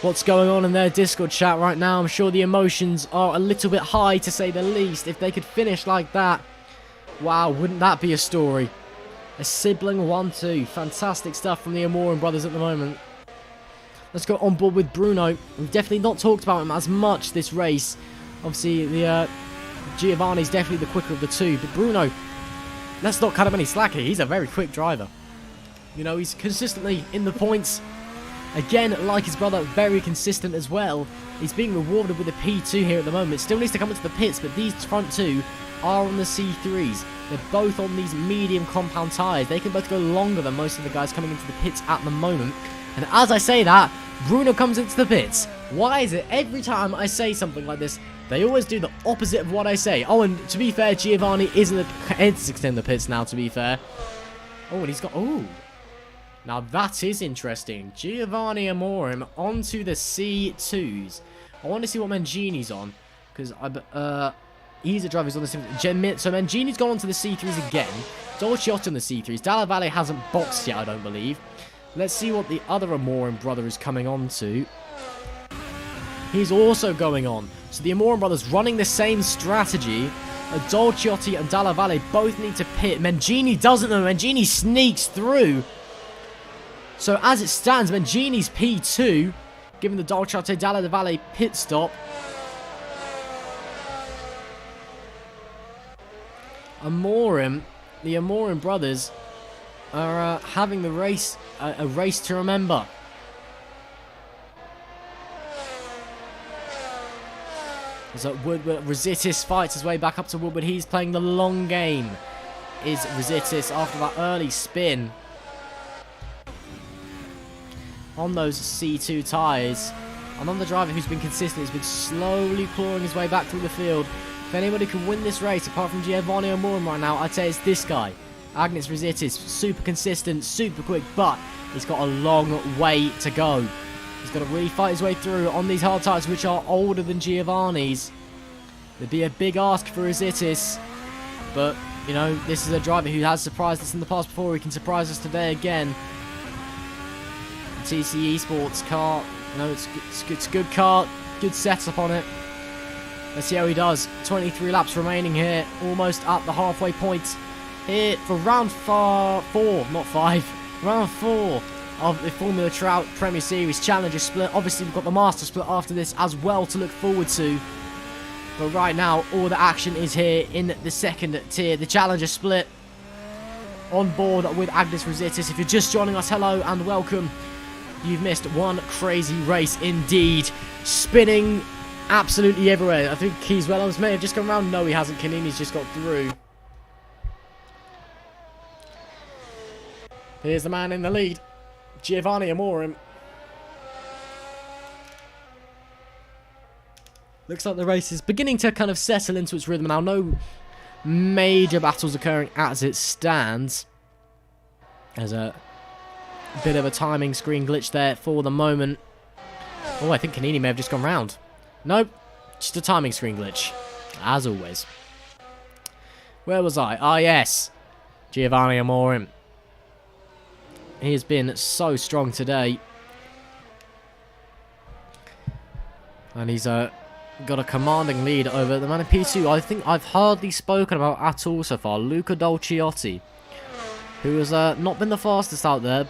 what's going on in their Discord chat right now. I'm sure the emotions are a little bit high, to say the least. If they could finish like that, wow, wouldn't that be a story? A sibling 1-2. Fantastic stuff from the Amorim brothers at the moment. Let's go on board with Bruno. We've definitely not talked about him as much this race. Obviously, the Giovanni's definitely the quicker of the two. But Bruno, let's not cut him any slack here. He's a very quick driver. You know, he's consistently in the points. Again, like his brother, very consistent as well. He's being rewarded with a P2 here at the moment. Still needs to come into the pits, but these front two are on the C3s. They're both on these medium compound tyres. They can both go longer than most of the guys coming into the pits at the moment. And as I say that, Bruno comes into the pits. Why is it every time I say something like this, they always do the opposite of what I say? Oh, and to be fair, Giovanni is in the pits now, to be fair. Oh, and he's got... Oh. Now that is interesting. Giovanni Amorim onto the C2s. I want to see what Mangini's on. Because he's a driver who's on the C3s. So Mangini's gone onto the C3s again. Dolciotti on the C3s. Dalla Valle hasn't boxed yet, I don't believe. Let's see what the other Amorim brother is coming on to. He's also going on. So the Amorim brothers running the same strategy. Dolciotti and Dalla Valle both need to pit. Mangini doesn't know. Mangini sneaks through. So as it stands, Mangini's P2, given the Dolciotti Dalla Valle pit stop. Amorim, the Amorim brothers are having the race, a race to remember. So Woodward, Rositis fights his way back up to Woodward. He's playing the long game, is Rositis, after that early spin on those C2 tyres. Another driver who's been consistent, has been slowly clawing his way back through the field. If anybody can win this race, apart from Giovanni Amorim right now, I'd say it's this guy. Agnes Rositis, super consistent, super quick, but he's got a long way to go. He's got to really fight his way through on these hard tyres, which are older than Giovanni's. There'd be a big ask for Rositis, but, you know, this is a driver who has surprised us in the past before. He can surprise us today again. TC Esports car, you know, it's a good car, good setup on it. Let's see how he does. 23 laps remaining here, almost at the halfway point. Here for round 4, not 5, round 4 of the Formula Trout Premier Series Challenger Split. Obviously, we've got the Master Split after this as well to look forward to. But right now, all the action is here in the second tier, the Challenger Split. On board with Agnes Rositis. If you're just joining us, hello and welcome. you've missed one crazy race indeed. Spinning absolutely everywhere. I think Keys Wellams may have just gone around. No, he hasn't. Canini's just got through. Here's the man in the lead, Giovanni Amorim. Looks like the race is beginning to kind of settle into its rhythm now. No major battles occurring as it stands. There's a bit of a timing screen glitch there for the moment. Oh, I think Canini may have just gone round. Nope, just a timing screen glitch, as always. Where was I? Ah, yes, Giovanni Amorim. He has been so strong today. And he's got a commanding lead over the man in P2. I think I've hardly spoken about at all so far. Luca Dolciotti, who has not been the fastest out there,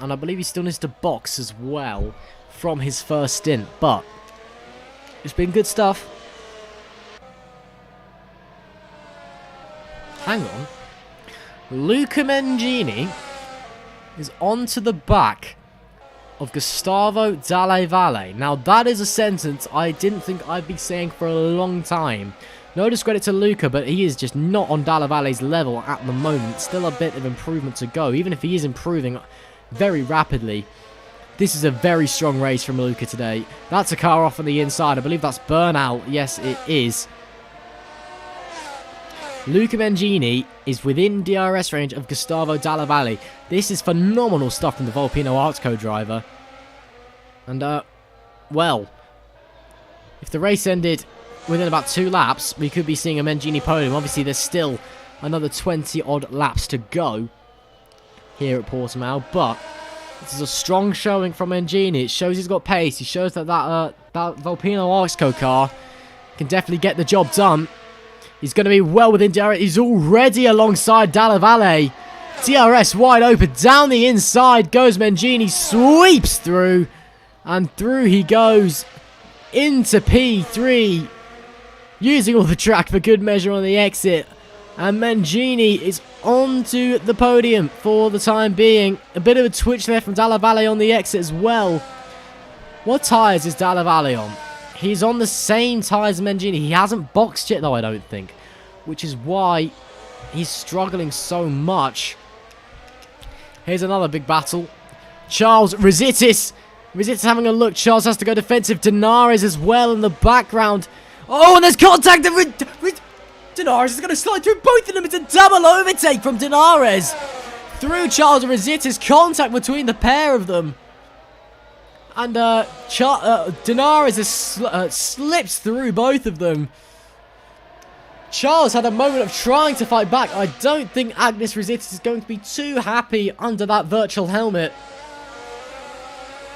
and I believe he still needs to box as well from his first stint. But it's been good stuff. Hang on. Luca Mengini is onto the back of Gustavo Dalle Valle. Now, that is a sentence I didn't think I'd be saying for a long time. No discredit to Luca, but he is just not on Dalle Valle's level at the moment. Still a bit of improvement to go, even if he is improving very rapidly. This is a very strong race from Luca today. That's a car off on the inside. I believe that's Burnout. Yes, it is. Luca Mengini is within DRS range of Gustavo Dalle Valle. This is phenomenal stuff from the Volpino Artsco driver. And, well, if the race ended within about 2 laps, we could be seeing a Mengini podium. Obviously, there's still another 20-odd laps to go here at Portimao, but this is a strong showing from Mengini. It shows he's got pace. He shows that that Volpino Artsco car can definitely get the job done. He's going to be well within DRS. He's already alongside Dalle Valle. DRS wide open. Down the inside goes Mengini. Sweeps through. And through he goes into P3. Using all the track for good measure on the exit. And Mengini is onto the podium for the time being. A bit of a twitch there from Dalle Valle on the exit as well. What tyres is Dalle Valle on? He's on the same tyres as Mengini. He hasn't boxed yet, though, I don't think. Which is why he's struggling so much. Here's another big battle. Charles Rositis. Rositis having a look. Charles has to go defensive. Denarez as well in the background. Oh, and there's contact. Denarez is going to slide through both of them. It's a double overtake from Denarez. Through Charles Rositis. Contact between the pair of them. And Denarez has slips through both of them. Charles had a moment of trying to fight back. I don't think Agnes Rositis is going to be too happy under that virtual helmet.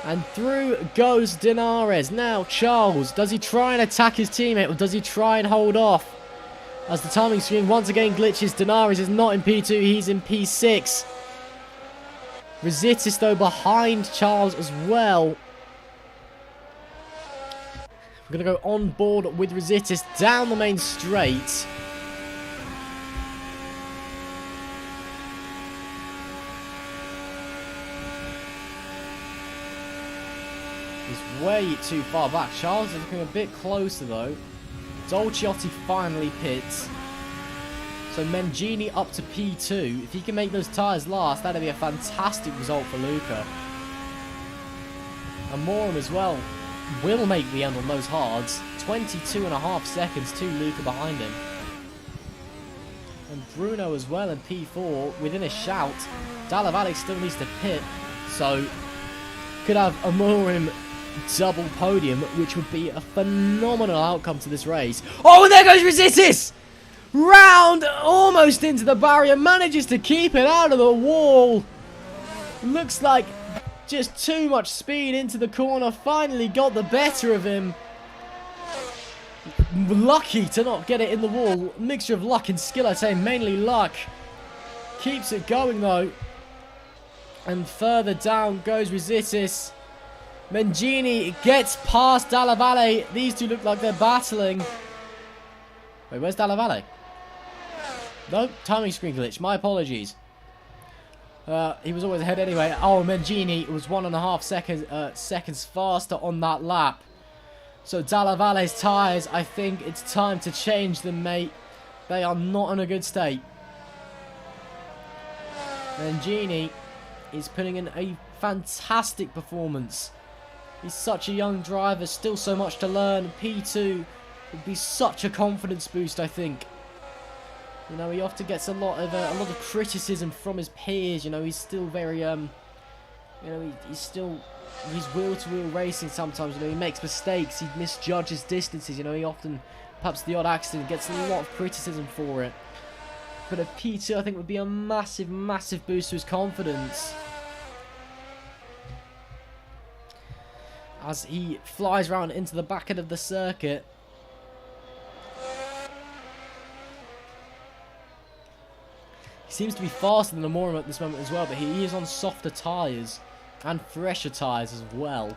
And through goes Denarez. Now, Charles, does he try and attack his teammate or does he try and hold off? As the timing screen once again glitches, Denarez is not in P2, he's in P6. Rositis, though, behind Charles as well. We're going to go on board with Rositis down the main straight. He's way too far back. Charles is looking a bit closer, though. Dolciotti finally pits. So Mengini up to P2. If he can make those tyres last, that'd be a fantastic result for Luca. And Morum as well will make the end on those hards. 22.5 seconds to Luca behind him. And Bruno as well in P4 within a shout. Dalle Valle still needs to pit. So could have a Morum double podium, which would be a phenomenal outcome to this race. Oh, and there goes Rositis! Round almost into the barrier. Manages to keep it out of the wall. Looks like just too much speed into the corner. Finally got the better of him. Lucky to not get it in the wall. Mixture of luck and skill, I'd say. Mainly luck. Keeps it going, though. And further down goes Rositis. Mengini gets past Dalle Valle. These two look like they're battling. Wait, where's Dalle Valle? No, timing screen glitch. My apologies. He was always ahead anyway. Oh, Mangini was 1.5 seconds faster on that lap. So Dalla Valle's tyres, I think it's time to change them, mate. They are not in a good state. Mangini is putting in a fantastic performance. He's such a young driver, still so much to learn. P2 would be such a confidence boost, I think. You know, he often gets a lot of criticism from his peers. You know, he's still very you know, he's still, he's wheel-to-wheel racing sometimes. You know, he makes mistakes, he misjudges distances. You know, he often, perhaps the odd accident, gets a lot of criticism for it. But a P2, I think, would be a massive, massive boost to his confidence. As he flies around into the back end of the circuit. He seems to be faster than Amorim at this moment as well, but he is on softer tyres and fresher tyres as well.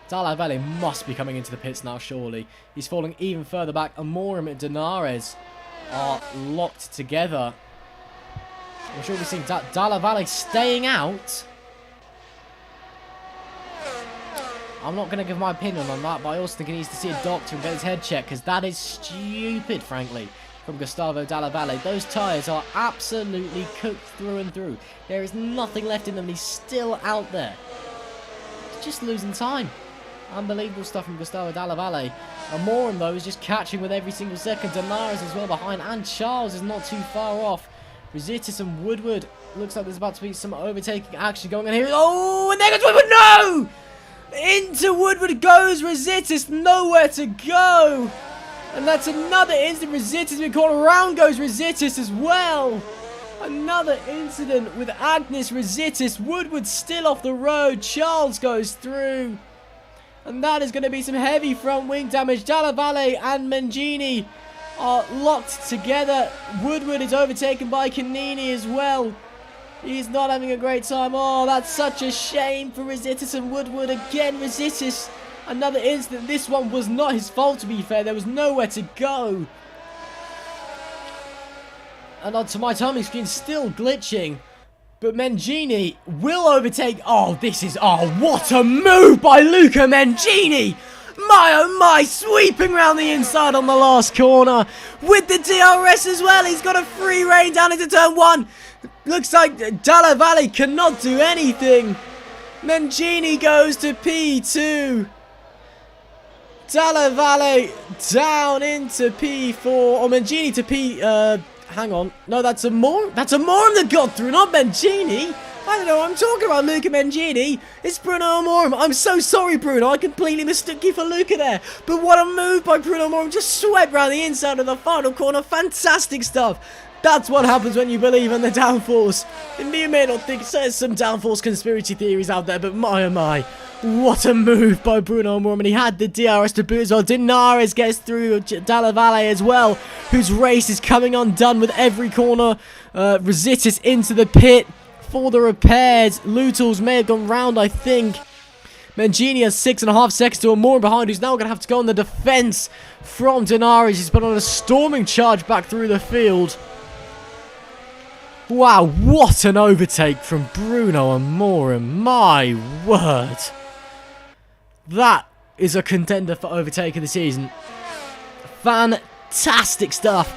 Dalla Valle must be coming into the pits now, surely. He's falling even further back. Amorim and Denarez are locked together. I'm sure we've seen Dalla Valle staying out. I'm not going to give my opinion on that, but I also think he needs to see a doctor and get his head checked, because that is stupid, frankly, from Gustavo Dalla Valle. Those tyres are absolutely cooked through and through. There is nothing left in them. He's still out there. He's just losing time. Unbelievable stuff from Gustavo Dalla Valle. Amorim, though, is just catching with every single second. Denarez as well behind, and Charles is not too far off. Rositis and Woodward. Looks like there's about to be some overtaking action going on here. Oh, and there goes Woodward. No! Into Woodward goes Rositis. Nowhere to go. And that's another instant. Rositis has been caught. Around goes Rositis as well. Another incident with Agnes Rositis. Woodward still off the road. Charles goes through. And that is going to be some heavy front wing damage. Dalla Valle and Mangini are locked together. Woodward is overtaken by Canini as well. He's not having a great time. Oh, that's such a shame for Rositis and Woodward. Again, Rositis. Another incident. This one was not his fault, to be fair. There was nowhere to go. And onto my timing screen, still glitching. But Mangini will overtake. Oh, this is... Oh, what a move by Luca Mangini. My, oh my, sweeping round the inside on the last corner. With the DRS as well. He's got a free rein down into turn 1. Looks like Dalla Valle cannot do anything. Mangini goes to P2. Dalla Valle down into P4. Or Mangini to P... hang on. No, that's Amorim. That's Amorim that got through, not Mangini. I don't know what I'm talking about, Luca Mangini. It's Bruno Amorim. I'm so sorry, Bruno. I completely mistook you for Luca there. But what a move by Bruno Amorim. Just swept round the inside of the final corner. Fantastic stuff. That's what happens when you believe in the downforce. And you may not think there's some downforce conspiracy theories out there, but my oh my. What a move by Bruno Amorim. And he had the DRS to boot as well. Denarez gets through Dalla Valle as well, whose race is coming undone with every corner. Rositis into the pit for the repairs. Lutals may have gone round, I think. Mangini has 6.5 seconds to Amorim behind, who's now going to have to go on the defence from Denarez. He's put on a storming charge back through the field. Wow, what an overtake from Bruno Amorim. My word. That is a contender for overtake of the season. Fantastic stuff.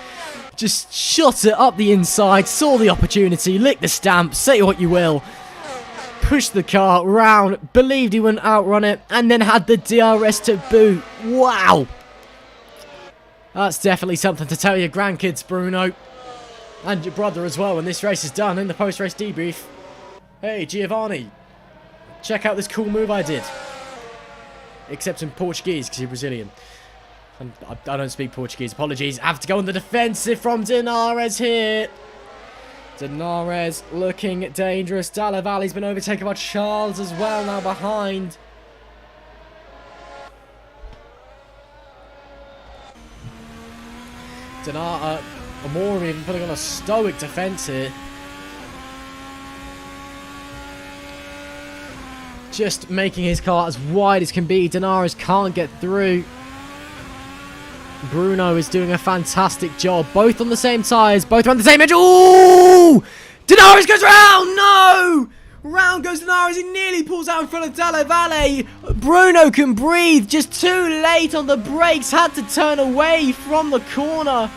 Just shot it up the inside, saw the opportunity, licked the stamp, say what you will. Pushed the car round, believed he wouldn't outrun it, and then had the DRS to boot. Wow. That's definitely something to tell your grandkids, Bruno. And your brother as well when this race is done in the post-race debrief. Hey, Giovanni. Check out this cool move I did. Except in Portuguese, because you're Brazilian. And I don't speak Portuguese. Apologies. I have to go on the defensive from Denarez here. Denarez looking dangerous. Dalla Valle's been overtaken by Charles as well now behind. Amorim even putting on a stoic defence here. Just making his car as wide as can be. Denarez can't get through. Bruno is doing a fantastic job. Both on the same tyres, both on the same edge. Ooh! Denarius goes round! No! Round goes Denarius. He nearly pulls out in front of Dalla Valle. Bruno can breathe. Just too late on the brakes. Had to turn away from the corner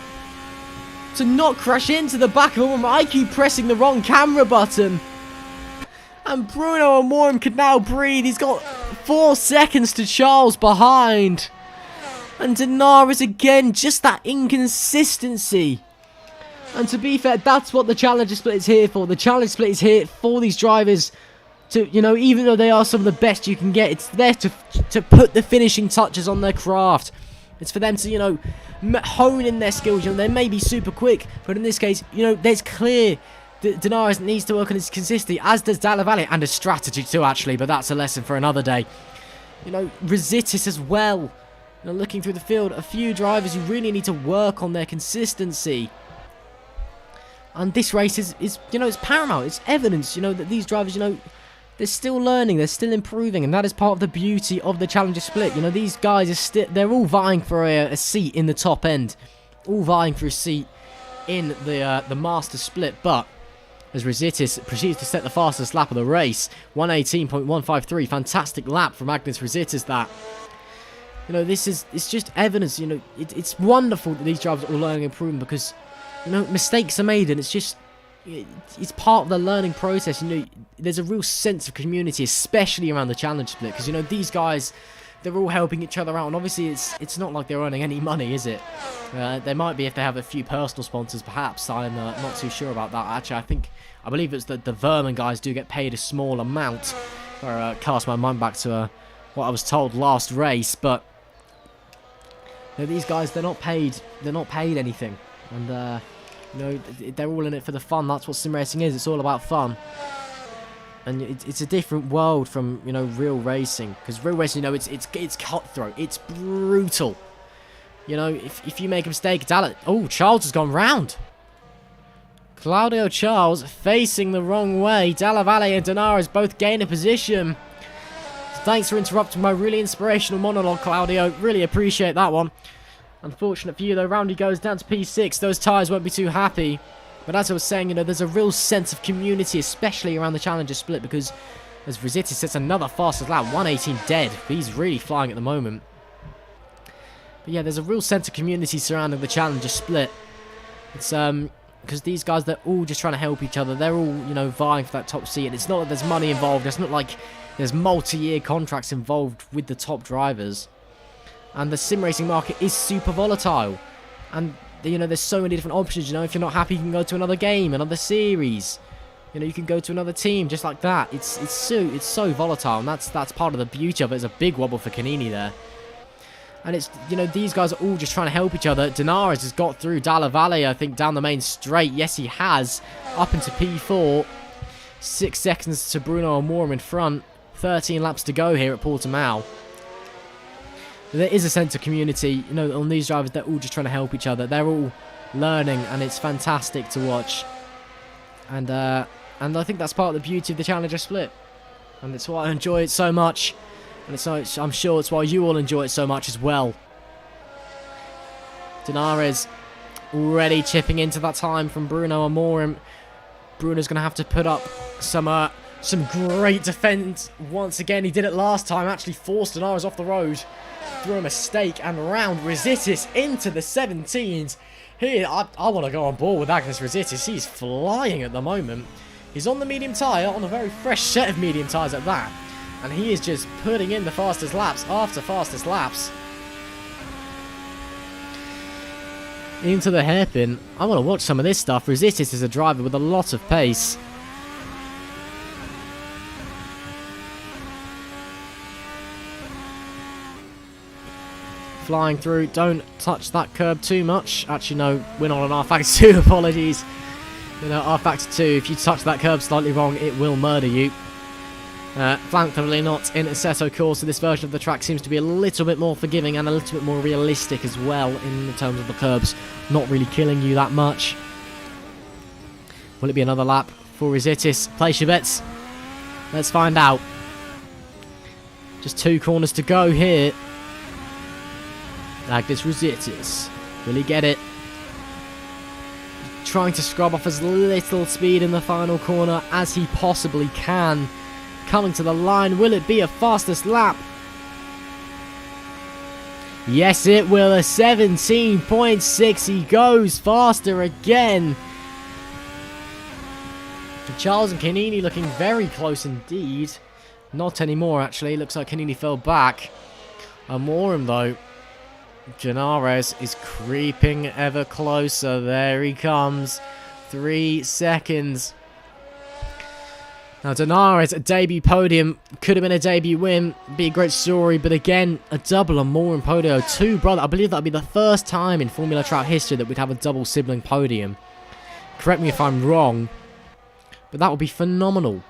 to not crash into the back of him. I keep pressing the wrong camera button. And Bruno Amorim can now breathe. He's got 4 seconds to Charles behind. And Denarius again, just that inconsistency. And to be fair, that's what the Challenger Split is here for. The Challenger Split is here for these drivers to, you know, even though they are some of the best you can get, it's there to put the finishing touches on their craft. It's for them to, you know, hone in their skills. You know, they may be super quick, but in this case, you know, there's clear that Denarius needs to work on his consistency, as does Dalla Valle, and his strategy too, actually, but that's a lesson for another day. You know, Rositis as well. You know, looking through the field, a few drivers who really need to work on their consistency. And this race is, you know, it's paramount. It's evidence, you know, that these drivers, you know, they're still learning, they're still improving, and that is part of the beauty of the Challenger Split. You know, these guys are still, they're all vying for a seat in the top end, all vying for a seat in the Master Split. But as Rositis proceeds to set the fastest lap of the race, 1:18.153, fantastic lap from Magnus Rositis. That, you know, it's just evidence. You know, it's wonderful that these drivers are all learning and improving, because, you know, mistakes are made, and it's just, it's part of the learning process. You know, there's a real sense of community, especially around the Challenge Split, because, you know, these guys, they're all helping each other out, and obviously it's not like they're earning any money, is it? They might be if they have a few personal sponsors, perhaps. I'm not too sure about that. Actually, I believe it's that the Vermin guys do get paid a small amount. Or cast my mind back to what I was told last race, but you know, these guys, they're not paid anything, and you know, they're all in it for the fun. That's what sim racing is. It's all about fun. And it's a different world from, you know, real racing. Because real racing, you know, it's cutthroat. It's brutal. You know, if you make a mistake, oh, Charles has gone round. Claudio Charles facing the wrong way. Dalla Valle and Denarius both gain a position. Thanks for interrupting my really inspirational monologue, Claudio. Really appreciate that one. Unfortunate for you, though. Roundy goes down to P6. Those tyres won't be too happy. But as I was saying, you know, there's a real sense of community, especially around the Challenger Split, because as Rositis sets another fastest lap, 1:18 dead. He's really flying at the moment. But yeah, there's a real sense of community surrounding the Challenger Split. It's because these guys, they're all just trying to help each other. They're all, you know, vying for that top seat, and it's not that there's money involved. It's not like there's multi-year contracts involved with the top drivers. And the sim racing market is super volatile. And, you know, there's so many different options. You know, if you're not happy, you can go to another game, another series. You know, you can go to another team, just like that. It's so volatile, and that's part of the beauty of it. It's a big wobble for Canini there. And it's, you know, these guys are all just trying to help each other. Denarius has got through Dalla Valle, I think, down the main straight. Yes, he has. Up into P4. 6 seconds to Bruno Amorim in front. 13 laps to go here at Portimao. There is a sense of community, you know, on these drivers. They're all just trying to help each other. They're all learning, and it's fantastic to watch. And I think that's part of the beauty of the Challenger Split, and it's why I enjoy it so much. And I'm sure it's why you all enjoy it so much as well. Denarius already chipping into that time from Bruno Amorim. Bruno's going to have to put up some great defence once again. He did it last time, actually forced Denarius off the road through a mistake, and round Rositis into the 17s. Here, I want to go on board with Magnus Rositis. He's flying at the moment. He's on the medium tyre, on a very fresh set of medium tyres at that. And he is just putting in the fastest laps after fastest laps. Into the hairpin. I want to watch some of this stuff. Rositis is a driver with a lot of pace. Flying through. Don't touch that curb too much. Actually, no, we're not on R Factor 2. Apologies. You know, R Factor 2, if you touch that curb slightly wrong, it will murder you. Thankfully not in Assetto Corsa. This version of the track seems to be a little bit more forgiving and a little bit more realistic as well in terms of the curbs. Not really killing you that much. Will it be another lap for Rositis? Place your bets. Let's find out. Just 2 corners to go here. Like this Rositis. Will he get it? Trying to scrub off as little speed in the final corner as he possibly can. Coming to the line. Will it be a fastest lap? Yes, it will. A 17.6. He goes faster again. Charles and Canini looking very close indeed. Not anymore, actually. Looks like Canini fell back. Amorim, though. Ganares is creeping ever closer. There he comes. 3 seconds. Now, Denares, a debut podium. Could have been a debut win. Be a great story. But again, a double Amorim podium. Two brother. I believe that would be the first time in Formula Trout history that we'd have a double sibling podium. Correct me if I'm wrong. But that would be phenomenal.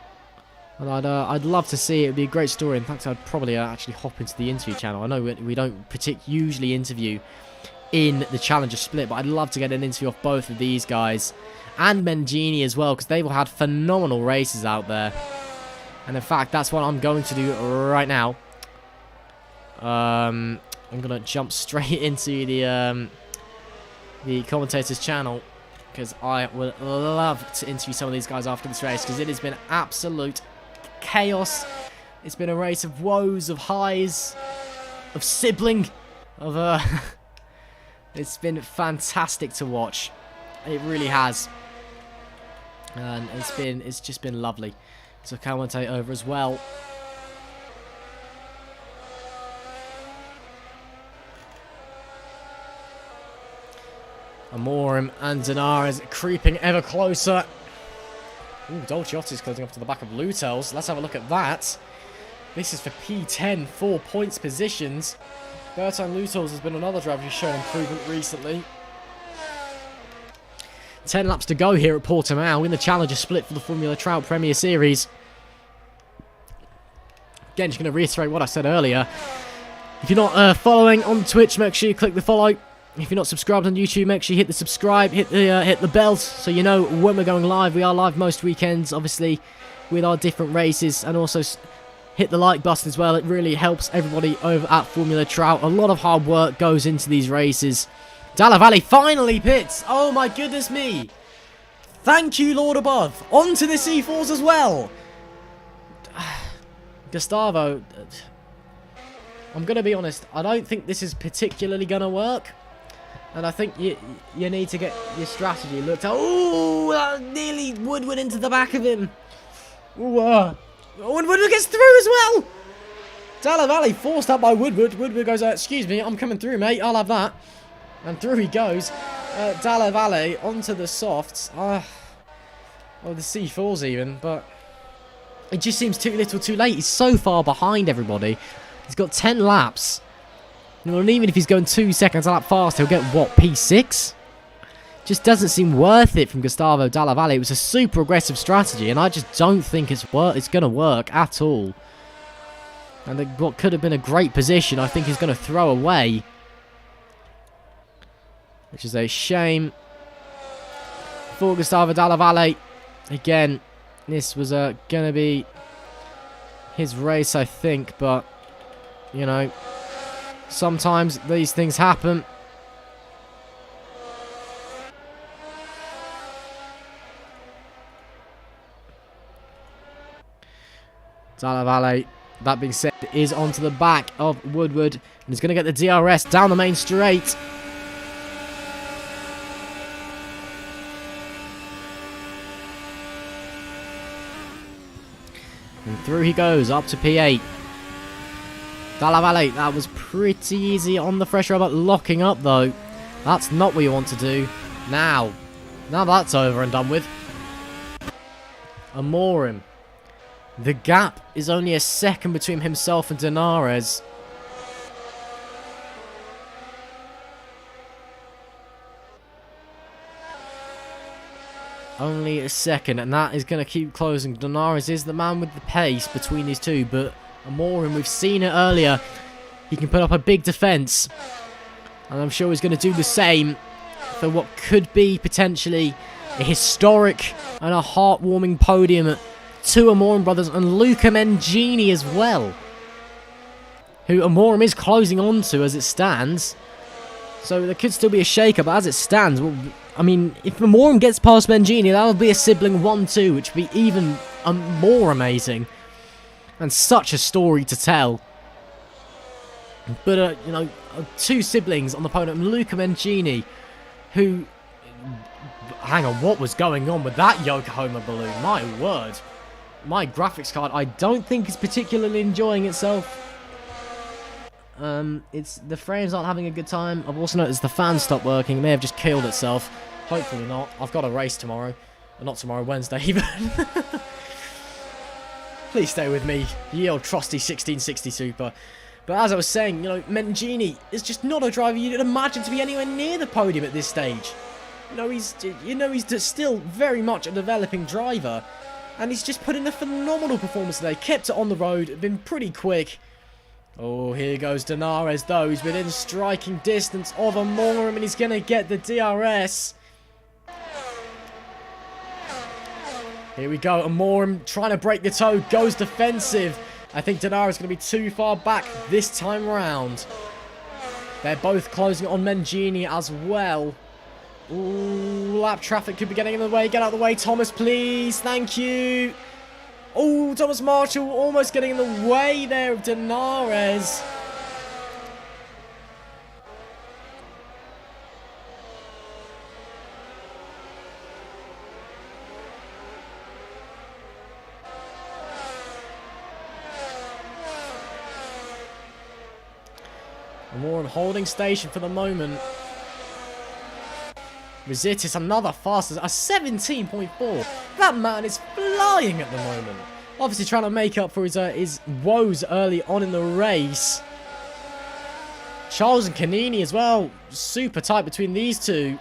And I'd love to see it. It would be a great story. In fact, I'd probably actually hop into the interview channel. I know we don't usually interview in the Challenger Split, but I'd love to get an interview of both of these guys. And Mangini as well, because they've all had phenomenal races out there. And in fact, that's what I'm going to do right now. I'm going to jump straight into the commentator's channel, because I would love to interview some of these guys after this race, because it has been absolute chaos. It's been a race of woes, of highs, of sibling, of it's been fantastic to watch. It really has. And it's just been lovely to commentate over as well. Amorim and Denares creeping ever closer. Ooh, Dolciotti's closing up to the back of Lutels. Let's have a look at that. This is for P10, 4 points positions. Bertrand Lutels has been another driver who's shown improvement recently. 10 laps to go here at Portimao in the Challenger Split for the Formula Trout Premier Series. Again, just going to reiterate what I said earlier. If you're not following on Twitch, make sure you click the follow. If you're not subscribed on YouTube, make sure you hit the subscribe, hit the bell, so you know when we're going live. We are live most weekends, obviously, with our different races, and also hit the like button as well. It really helps everybody over at Formula Trout. A lot of hard work goes into these races. Dalla Valle finally pits. Oh my goodness me! Thank you, Lord above. On to the C4s as well. Gustavo, I'm gonna be honest. I don't think this is particularly gonna work. And I think you need to get your strategy looked at. Oh, nearly Woodward into the back of him. Ooh, Woodward gets through as well. Dalla Valle forced up by Woodward. Woodward goes, excuse me, I'm coming through, mate. I'll have that. And through he goes. Dalla Valle onto the softs. Well, the C4s even, but it just seems too little too late. He's so far behind everybody. He's got 10 laps. And even if he's going 2 seconds a lap fast, he'll get, what, P6? Just doesn't seem worth it from Gustavo Dalla Valle. It was a super aggressive strategy, and I just don't think it's going to work at all. And what could have been a great position, I think he's going to throw away. Which is a shame for Gustavo Dalla Valle. Again, this was going to be his race, I think, but, you know, sometimes these things happen. Dalla Valle, that being said, is onto the back of Woodward. And he's going to get the DRS down the main straight. And through he goes, up to P8. Dalla Valle, that was pretty easy on the fresh robot, locking up though. That's not what you want to do. Now that's over and done with. Amorim. The gap is only a second between himself and Denares. Only a second, and that is going to keep closing. Denares is the man with the pace between these two, but Amorim, we've seen it earlier. He can put up a big defence. And I'm sure he's going to do the same for what could be potentially a historic and a heartwarming podium. Two Amorim brothers and Luca Mangini as well, who Amorim is closing on to as it stands. So there could still be a shake-up, but as it stands, well, I mean, if Amorim gets past Mangini, that would be a sibling 1-2, which would be even more amazing. And such a story to tell. But, you know, two siblings on the podium. Luca Mangini, who... Hang on, what was going on with that Yokohama balloon? My word. My graphics card, I don't think is particularly enjoying itself. It's the frames aren't having a good time. I've also noticed the fan stopped working. It may have just killed itself. Hopefully not. I've got a race tomorrow. Not tomorrow, Wednesday even. Please stay with me, ye old trusty 1660 Super. But as I was saying, you know, Mangini is just not a driver you'd imagine to be anywhere near the podium at this stage. He's still very much a developing driver. And he's just put in a phenomenal performance today. Kept it on the road, been pretty quick. Oh, here goes Denarez, though. He's within striking distance of Amorim, and he's going to get the DRS. Here we go. Amorim trying to break the toe. Goes defensive. I think Denarez is going to be too far back this time round. They're both closing on Mangini as well. Ooh, lap traffic could be getting in the way. Get out of the way, Thomas, please. Thank you. Oh, Thomas Marshall almost getting in the way there of Denarez. Amorim holding station for the moment. Rositis, another fastest, a 17.4. That man is flying at the moment. Obviously trying to make up for his woes early on in the race. Charles and Canini as well. Super tight between these two.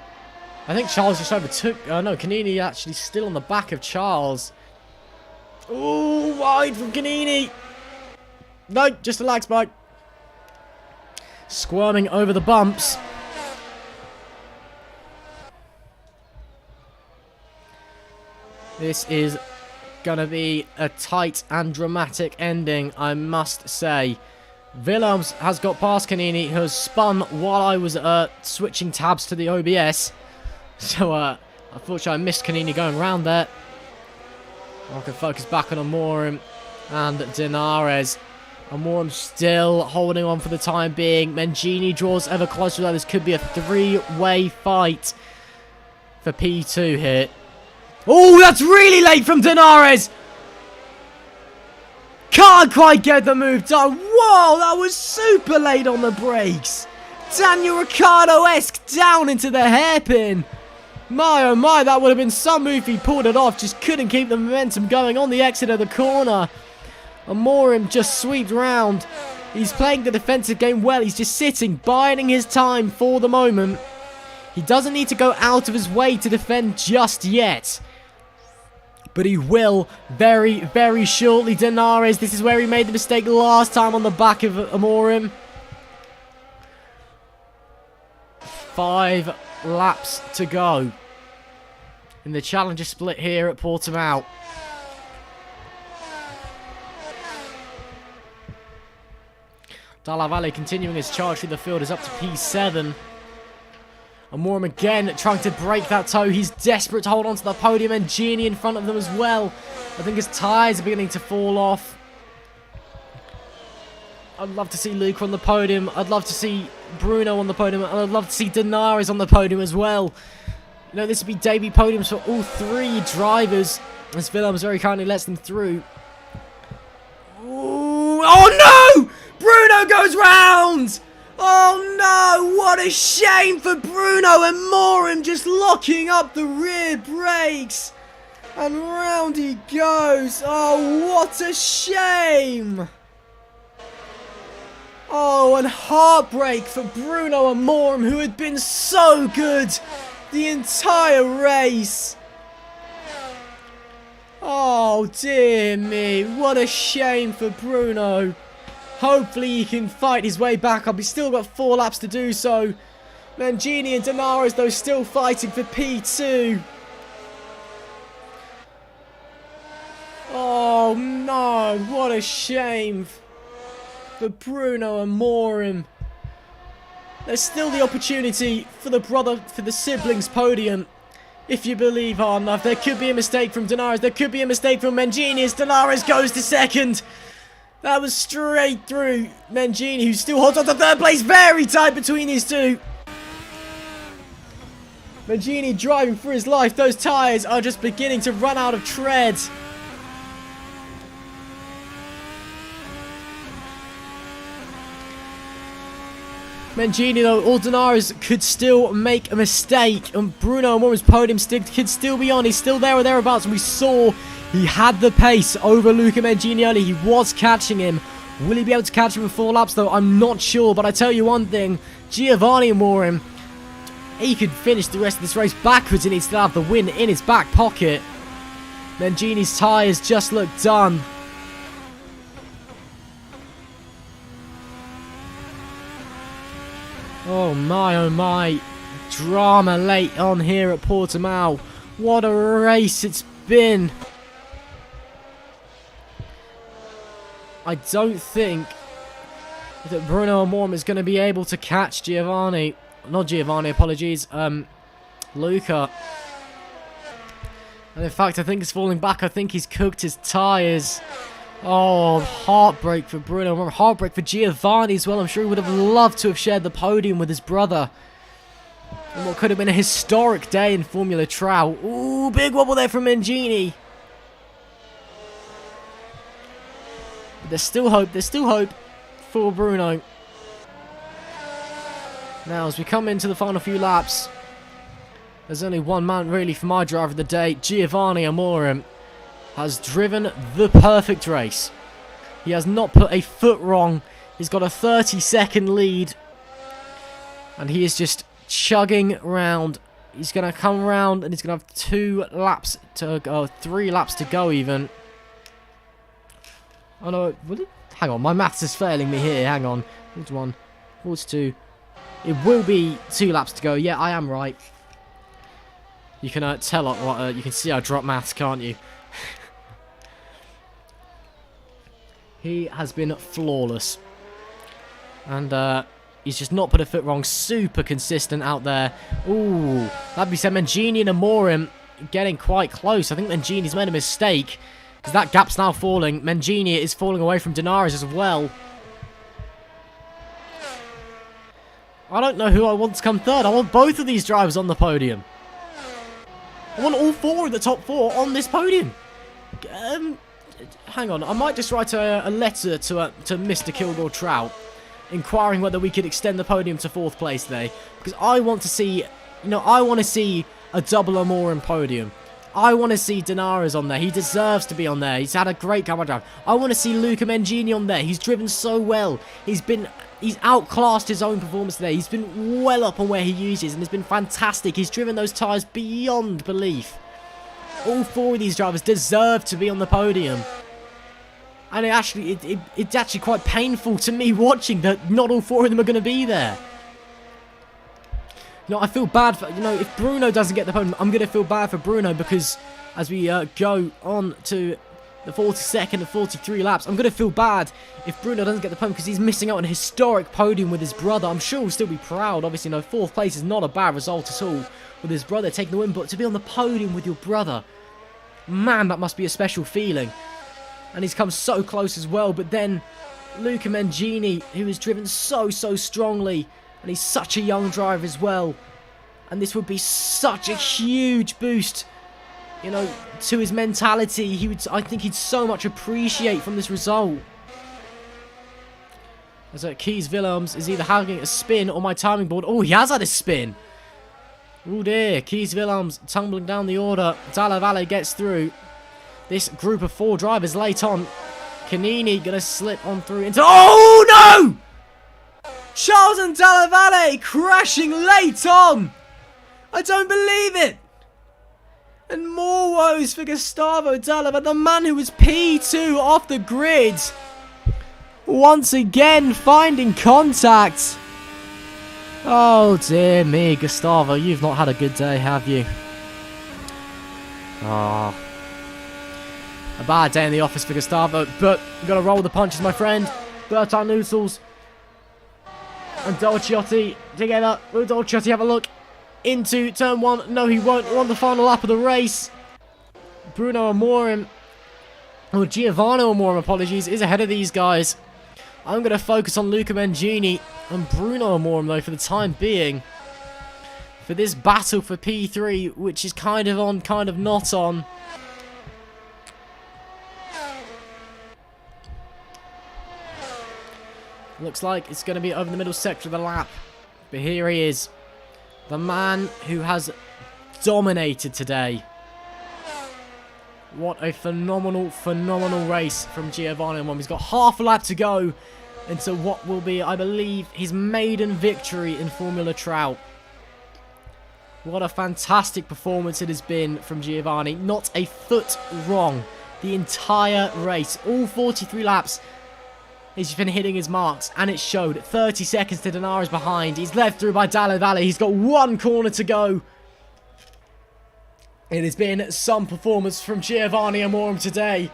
I think Charles just overtook... no, Canini actually still on the back of Charles. Ooh, wide from Canini. No, just a lag spike. Squirming over the bumps. This is going to be a tight and dramatic ending, I must say. Willems has got past Canini, who has spun while I was switching tabs to the OBS. So, unfortunately, I missed Canini going around there. I can focus back on Amorim and Denarez. Amorim still holding on for the time being. Mangini draws ever closer. This could be a three-way fight for P2 here. Oh, that's really late from Denarez. Can't quite get the move done. Whoa, that was super late on the brakes. Daniel Ricciardo-esque down into the hairpin. My oh my, that would have been some move if he pulled it off. Just couldn't keep the momentum going on the exit of the corner. Amorim just swept round. He's playing the defensive game well. He's just sitting, biding his time for the moment. He doesn't need to go out of his way to defend just yet. But he will very, very shortly. Denarez, this is where he made the mistake last time on the back of Amorim. 5 laps to go in the Challenger split here at Portimao. Dalla Valle continuing his charge through the field is up to P7. Amorim again trying to break that toe. He's desperate to hold on to the podium, and Gini in front of them as well. I think his tyres are beginning to fall off. I'd love to see Luca on the podium. I'd love to see Bruno on the podium. And I'd love to see Denarez on the podium as well. You know, this would be debut podiums for all 3 drivers, as Willems very kindly lets them through. Ooh, oh no! Bruno goes round! Oh no, what a shame for Bruno, and Amorim just locking up the rear brakes. And round he goes. Oh, what a shame. Oh, and heartbreak for Bruno Amorim, who had been so good the entire race. Oh, dear me, what a shame for Bruno. Hopefully he can fight his way back up. He's still got 4 laps to do so. Mangini and Denarez, though, still fighting for P2. Oh no, what a shame for Bruno Amorim. There's still the opportunity for the siblings podium. If you believe hard enough, there could be a mistake from Denarius. There could be a mistake from Mangini as Denarius goes to second. That was straight through Mangini, who still holds on to third place. Very tight between these two. Mangini driving for his life. Those tyres are just beginning to run out of tread. Mangini, though, or Denarius could still make a mistake. And Bruno Amori's podium could still be on. He's still there or thereabouts. And we saw he had the pace over Luca Mangini early. He was catching him. Will he be able to catch him in 4 laps, though? I'm not sure. But I tell you one thing. Giovanni Amorim, he could finish the rest of this race backwards and he'd still have the win in his back pocket. Mangini's tyres just look done. Oh my, drama late on here at Portimao. What a race it's been. I don't think that Bruno Amorim is going to be able to catch apologies, Luca. And in fact, I think he's falling back. I think he's cooked his tyres. Oh, heartbreak for Bruno. Heartbreak for Giovanni as well. I'm sure he would have loved to have shared the podium with his brother. And what could have been a historic day in Formula Trout. Ooh, big wobble there from Mangini. But there's still hope. There's still hope for Bruno. Now, as we come into the final few laps, there's only one man really for my driver of the day. Giovanni Amorim has driven the perfect race. He has not put a foot wrong. He's got a 30-second lead. And he is just chugging around. He's going to come around and he's going to have 2 laps to go. 3 laps to go even. Oh no, hang on. My maths is failing me here. Hang on. What's 1? What's 2? It will be 2 laps to go. Yeah, I am right. You can tell you can see I dropped maths, can't you? He has been flawless. And he's just not put a foot wrong. Super consistent out there. Ooh, that'd be said. Mangini and Amorim getting quite close. I think Mangini's made a mistake, because that gap's now falling. Mangini is falling away from Denarius as well. I don't know who I want to come third. I want both of these drivers on the podium. I want all 4 of the top 4 on this podium. Hang on, I might just write a letter to Mr. Kilgore Trout, inquiring whether we could extend the podium to 4th place today, because I want to see, I want to see a double Amorim podium. I want to see Denarius on there. He deserves to be on there. He's had a great camera drive. I want to see Luca Mangini on there. He's driven so well. He's outclassed his own performance today. He's been well up on where he uses, and it's been fantastic. He's driven those tyres beyond belief. All 4 of these drivers deserve to be on the podium. And it's actually quite painful to me watching that not all 4 of them are going to be there. I feel bad for, if Bruno doesn't get the podium, I'm going to feel bad for Bruno, because as we go on to the 42nd and 43 laps, I'm going to feel bad if Bruno doesn't get the podium, because he's missing out on a historic podium with his brother. I'm sure he'll still be proud. Obviously, 4th place is not a bad result at all with his brother taking the win, but to be on the podium with your brother, man, that must be a special feeling. And he's come so close as well. But then Luca Mangini, who has driven so strongly, and he's such a young driver as well, and this would be such a huge boost, to his mentality. I think he'd so much appreciate from this result. As Keys Willems is either having a spin or my timing board. Oh, he has had a spin. Oh dear, Keys Willems tumbling down the order. Dalla Valle gets through. This group of 4 drivers late on. Canini gonna slip on through into... Oh no! Charles and Dalla Valle crashing late on. I don't believe it. And more woes for Gustavo Dalla Valle, the man who was P2 off the grid. Once again finding contact. Oh dear me, Gustavo, you've not had a good day, have you? Ah. A bad day in the office for Gustavo, but you gotta roll the punches, my friend. Bertrand Noodles and Dolciotti together. Will Dolciotti have a look into turn 1? No, he won't. We're on the final lap of the race. Bruno Amorim, or Giovanni Amorim, apologies, is ahead of these guys. I'm going to focus on Luca Mangini and Bruno Amorim, though, for the time being. For this battle for P3, which is kind of on, kind of not on. Looks like it's going to be over the middle sector of the lap. But here he is. The man who has dominated today. What a phenomenal, phenomenal race from Giovanni Amorim. He's got half a lap to go into what will be, I believe, his maiden victory in Formula Trout. What a fantastic performance it has been from Giovanni. Not a foot wrong the entire race. All 43 laps, he's been hitting his marks, and it showed. 30 seconds to Denara's behind. He's led through by Dalle Valle. He's got one corner to go. It has been some performance from Giovanni Amorim today.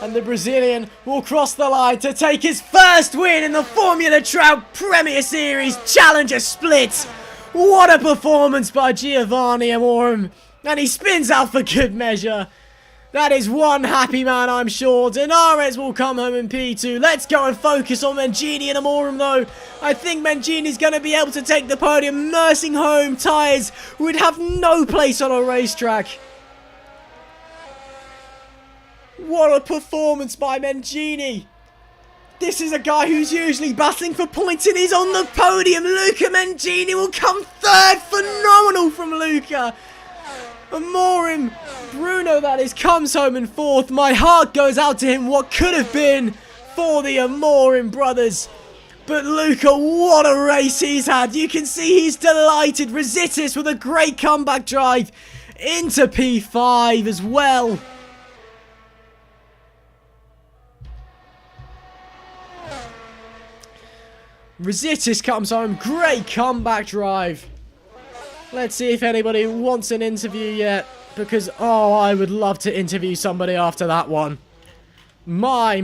And the Brazilian will cross the line to take his first win in the Formula Trout Premier Series Challenger Split. What a performance by Giovanni Amorim. And he spins out for good measure. That is one happy man, I'm sure. Denarez will come home in P2. Let's go and focus on Mangini and Amorim, though. I think Mangini's going to be able to take the podium. Nursing home tyres would have no place on a racetrack. What a performance by Mangini. This is a guy who's usually battling for points and he's on the podium. Luca Mangini will come third. Phenomenal from Luca. Amorim, Bruno that is, comes home in fourth. My heart goes out to him. What could have been for the Amorim brothers. But Luca, what a race he's had. You can see he's delighted. Rositis with a great comeback drive into P5 as well. Rositis comes home. Great comeback drive. Let's see if anybody wants an interview yet. Because, oh, I would love to interview somebody after that one. My,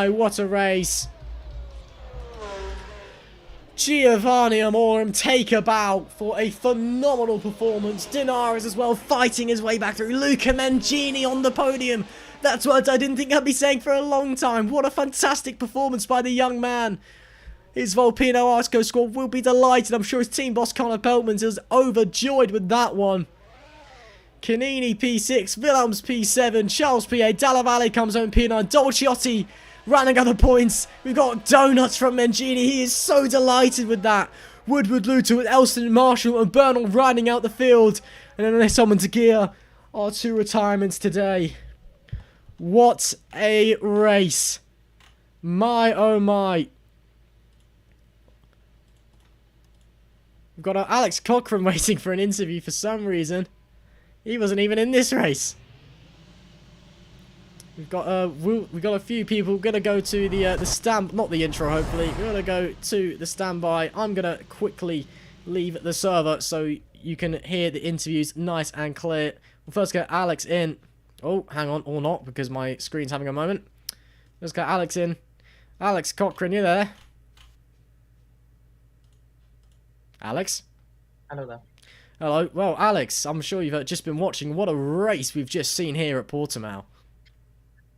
what a race. Giovanni Amorim take a bow for a phenomenal performance. Denarez as well, fighting his way back through. Luca Mangini on the podium. That's what I didn't think I'd be saying for a long time. What a fantastic performance by the young man. His Volpino Arco squad will be delighted. I'm sure his team boss Connor Peltmans is overjoyed with that one. Canini P6, Willems P7, Charles P8, Dalle Valle comes home P9, Dolciotti running other points. We've got donuts from Mangini. He is so delighted with that. Woodward Luter with Elston Marshall and Bernal riding out the field. And then there's someone to gear. Our two retirements today. What a race. My oh my. We've got Alex Cochrane waiting for an interview for some reason. He wasn't even in this race. We've got a few people. We're gonna go to the stand, not the intro. Hopefully, we're gonna go to the standby. I'm gonna quickly leave the server so you can hear the interviews nice and clear. We'll first get Alex in. Oh, hang on, or not, because my screen's having a moment. Let's get Alex in. Alex Cochrane, you there? Alex? Hello there. Hello. Well, Alex, I'm sure you've just been watching. What a race we've just seen here at Portimao.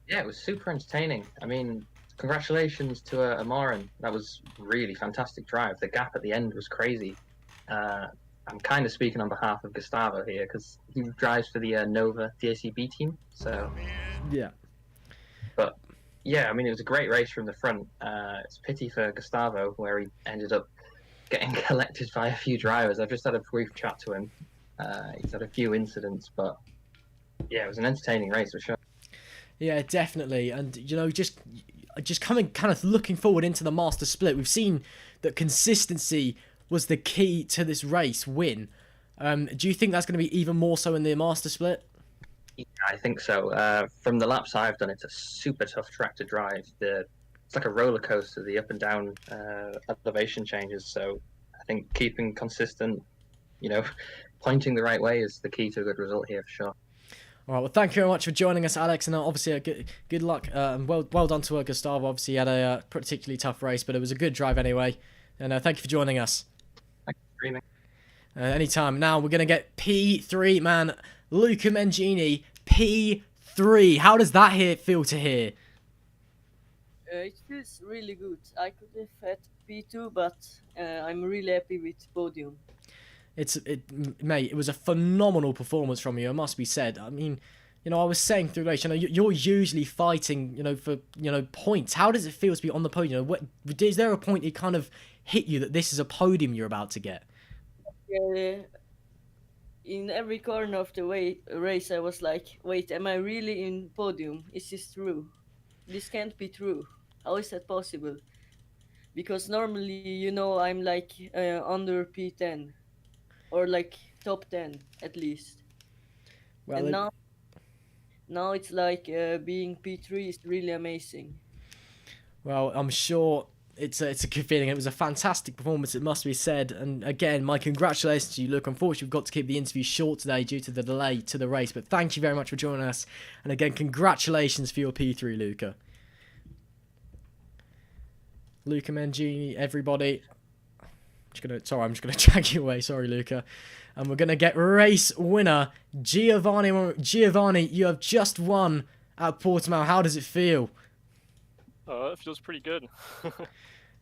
Yeah, it was super entertaining. I mean, congratulations to Amorim. That was really fantastic drive. The gap at the end was crazy. I'm kind of speaking on behalf of Gustavo here because he drives for the Nova DACB team. So yeah. But yeah, I mean, it was a great race from the front. It's pity for Gustavo where he ended up getting collected by a few drivers. I've just had a brief chat to him. He's had a few incidents, but yeah, it was an entertaining race for sure. Yeah, definitely. And, you know, just coming kind of looking forward into the Master Split, we've seen that consistency was the key to this race win. Do you think that's going to be even more so in the Master Split? Yeah, I think so. From the laps I've done, it's a super tough track to drive. It's like a roller coaster, the up and down elevation changes. So I think keeping consistent, you know, pointing the right way is the key to a good result here for sure. All right, well, thank you very much for joining us, Alex, and obviously good luck and well done to Gustavo. Obviously, he had a particularly tough race, but it was a good drive anyway. And thank you for joining us. Thanks for streaming. Anytime. Now we're going to get P3, man. Luca Mangini, P3. How does that feel to hear? It feels really good. I could have had P2, but I'm really happy with podium. Mate, it was a phenomenal performance from you, it must be said. I mean, I was saying through the race, you're usually fighting, for, points. How does it feel to be on the podium? Is there a point it kind of hit you that this is a podium you're about to get? In every corner of the race, I was like, wait, am I really in podium? Is this true? This can't be true. How is that possible? Because normally, I'm like under P10 or like top 10 at least. Well, and now it's like being P3 is really amazing. Well, I'm sure it's a good feeling. It was a fantastic performance, it must be said. And again, my congratulations to you, Luke. Unfortunately, we've got to keep the interview short today due to the delay to the race. But thank you very much for joining us. And again, congratulations for your P3, Luca. Luca Mangini, everybody. I'm just gonna drag you away. Sorry, Luca. And we're gonna get race winner Giovanni. Giovanni, you have just won at Portimao. How does it feel? It feels pretty good.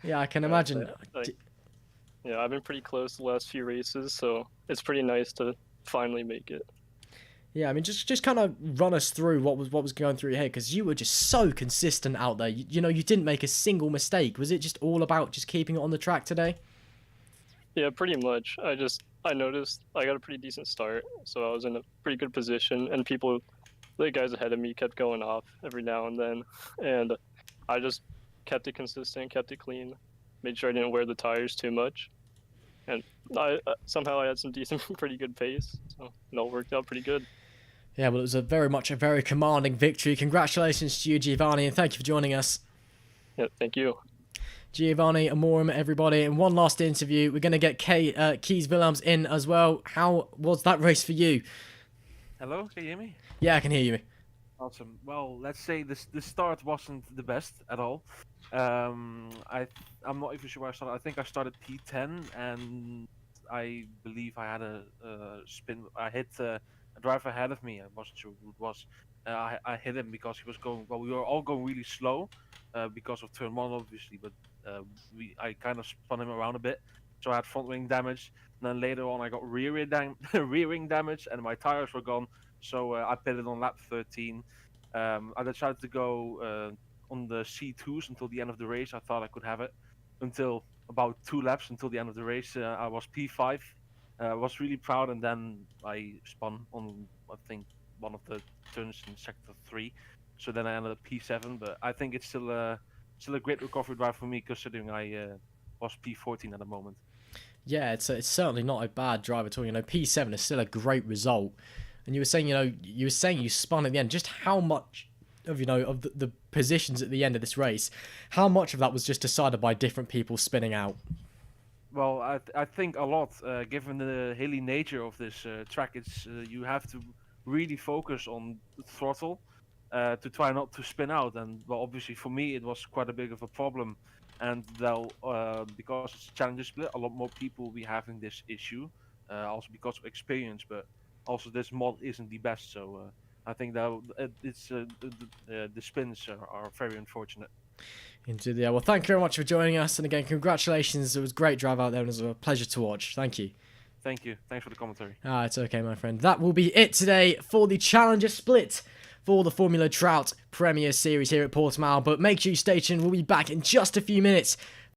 Yeah, I can imagine. Yeah, I've been pretty close the last few races, so it's pretty nice to finally make it. Yeah, I mean, just kind of run us through what was going through your head, because you were just so consistent out there. You didn't make a single mistake. Was it just all about just keeping it on the track today? Yeah, pretty much. I noticed I got a pretty decent start, so I was in a pretty good position, and the guys ahead of me kept going off every now and then, and I just kept it consistent, kept it clean, made sure I didn't wear the tires too much, and somehow I had some decent, pretty good pace, so it all worked out pretty good. Yeah, well, it was a very commanding victory. Congratulations to you, Giovanni, and thank you for joining us. Yeah, thank you. Giovanni Amorim, everybody. And one last interview. We're going to get Kees Willems in as well. How was that race for you? Hello, can you hear me? Yeah, I can hear you. Awesome. Well, let's say the start wasn't the best at all. I'm not even sure where I started. I think I started P10, and I believe I had a spin. I hit a driver ahead of me. I wasn't sure who it was. I hit him because he was going. Well, we were all going really slow because of turn one, obviously. But I kind of spun him around a bit, so I had front wing damage. And then later on, I got rear wing damage, and my tires were gone. So I pitted on lap 13. I decided to go on the C2s until the end of the race. I thought I could have it until about 2 laps until the end of the race. I was P5. I was really proud, and then I spun on, I think, one of the turns in sector 3. So then I ended up P7. But I think it's still a great recovery drive for me, considering I was P14 at the moment. Yeah, it's certainly not a bad drive at all. P7 is still a great result. And you were saying, you spun at the end. Just how much of the positions at the end of this race, how much of that was just decided by different people spinning out? Well, I think a lot. Given the hilly nature of this track, it's you have to really focus on the throttle to try not to spin out. And well, obviously for me, it was quite a big of a problem. And because it's a challenger split, a lot more people will be having this issue. Also because of experience, but also this mod isn't the best. So I think that the spins are very unfortunate. Indeed, yeah. Well, thank you very much for joining us, and again, congratulations. It was a great drive out there, and it was a pleasure to watch. Thank you. Thank you. Thanks for the commentary. It's okay, my friend. That will be it today for the Challenger Split for the Formula Trout Premier Series here at Portimao. But make sure you stay tuned. We'll be back in just a few minutes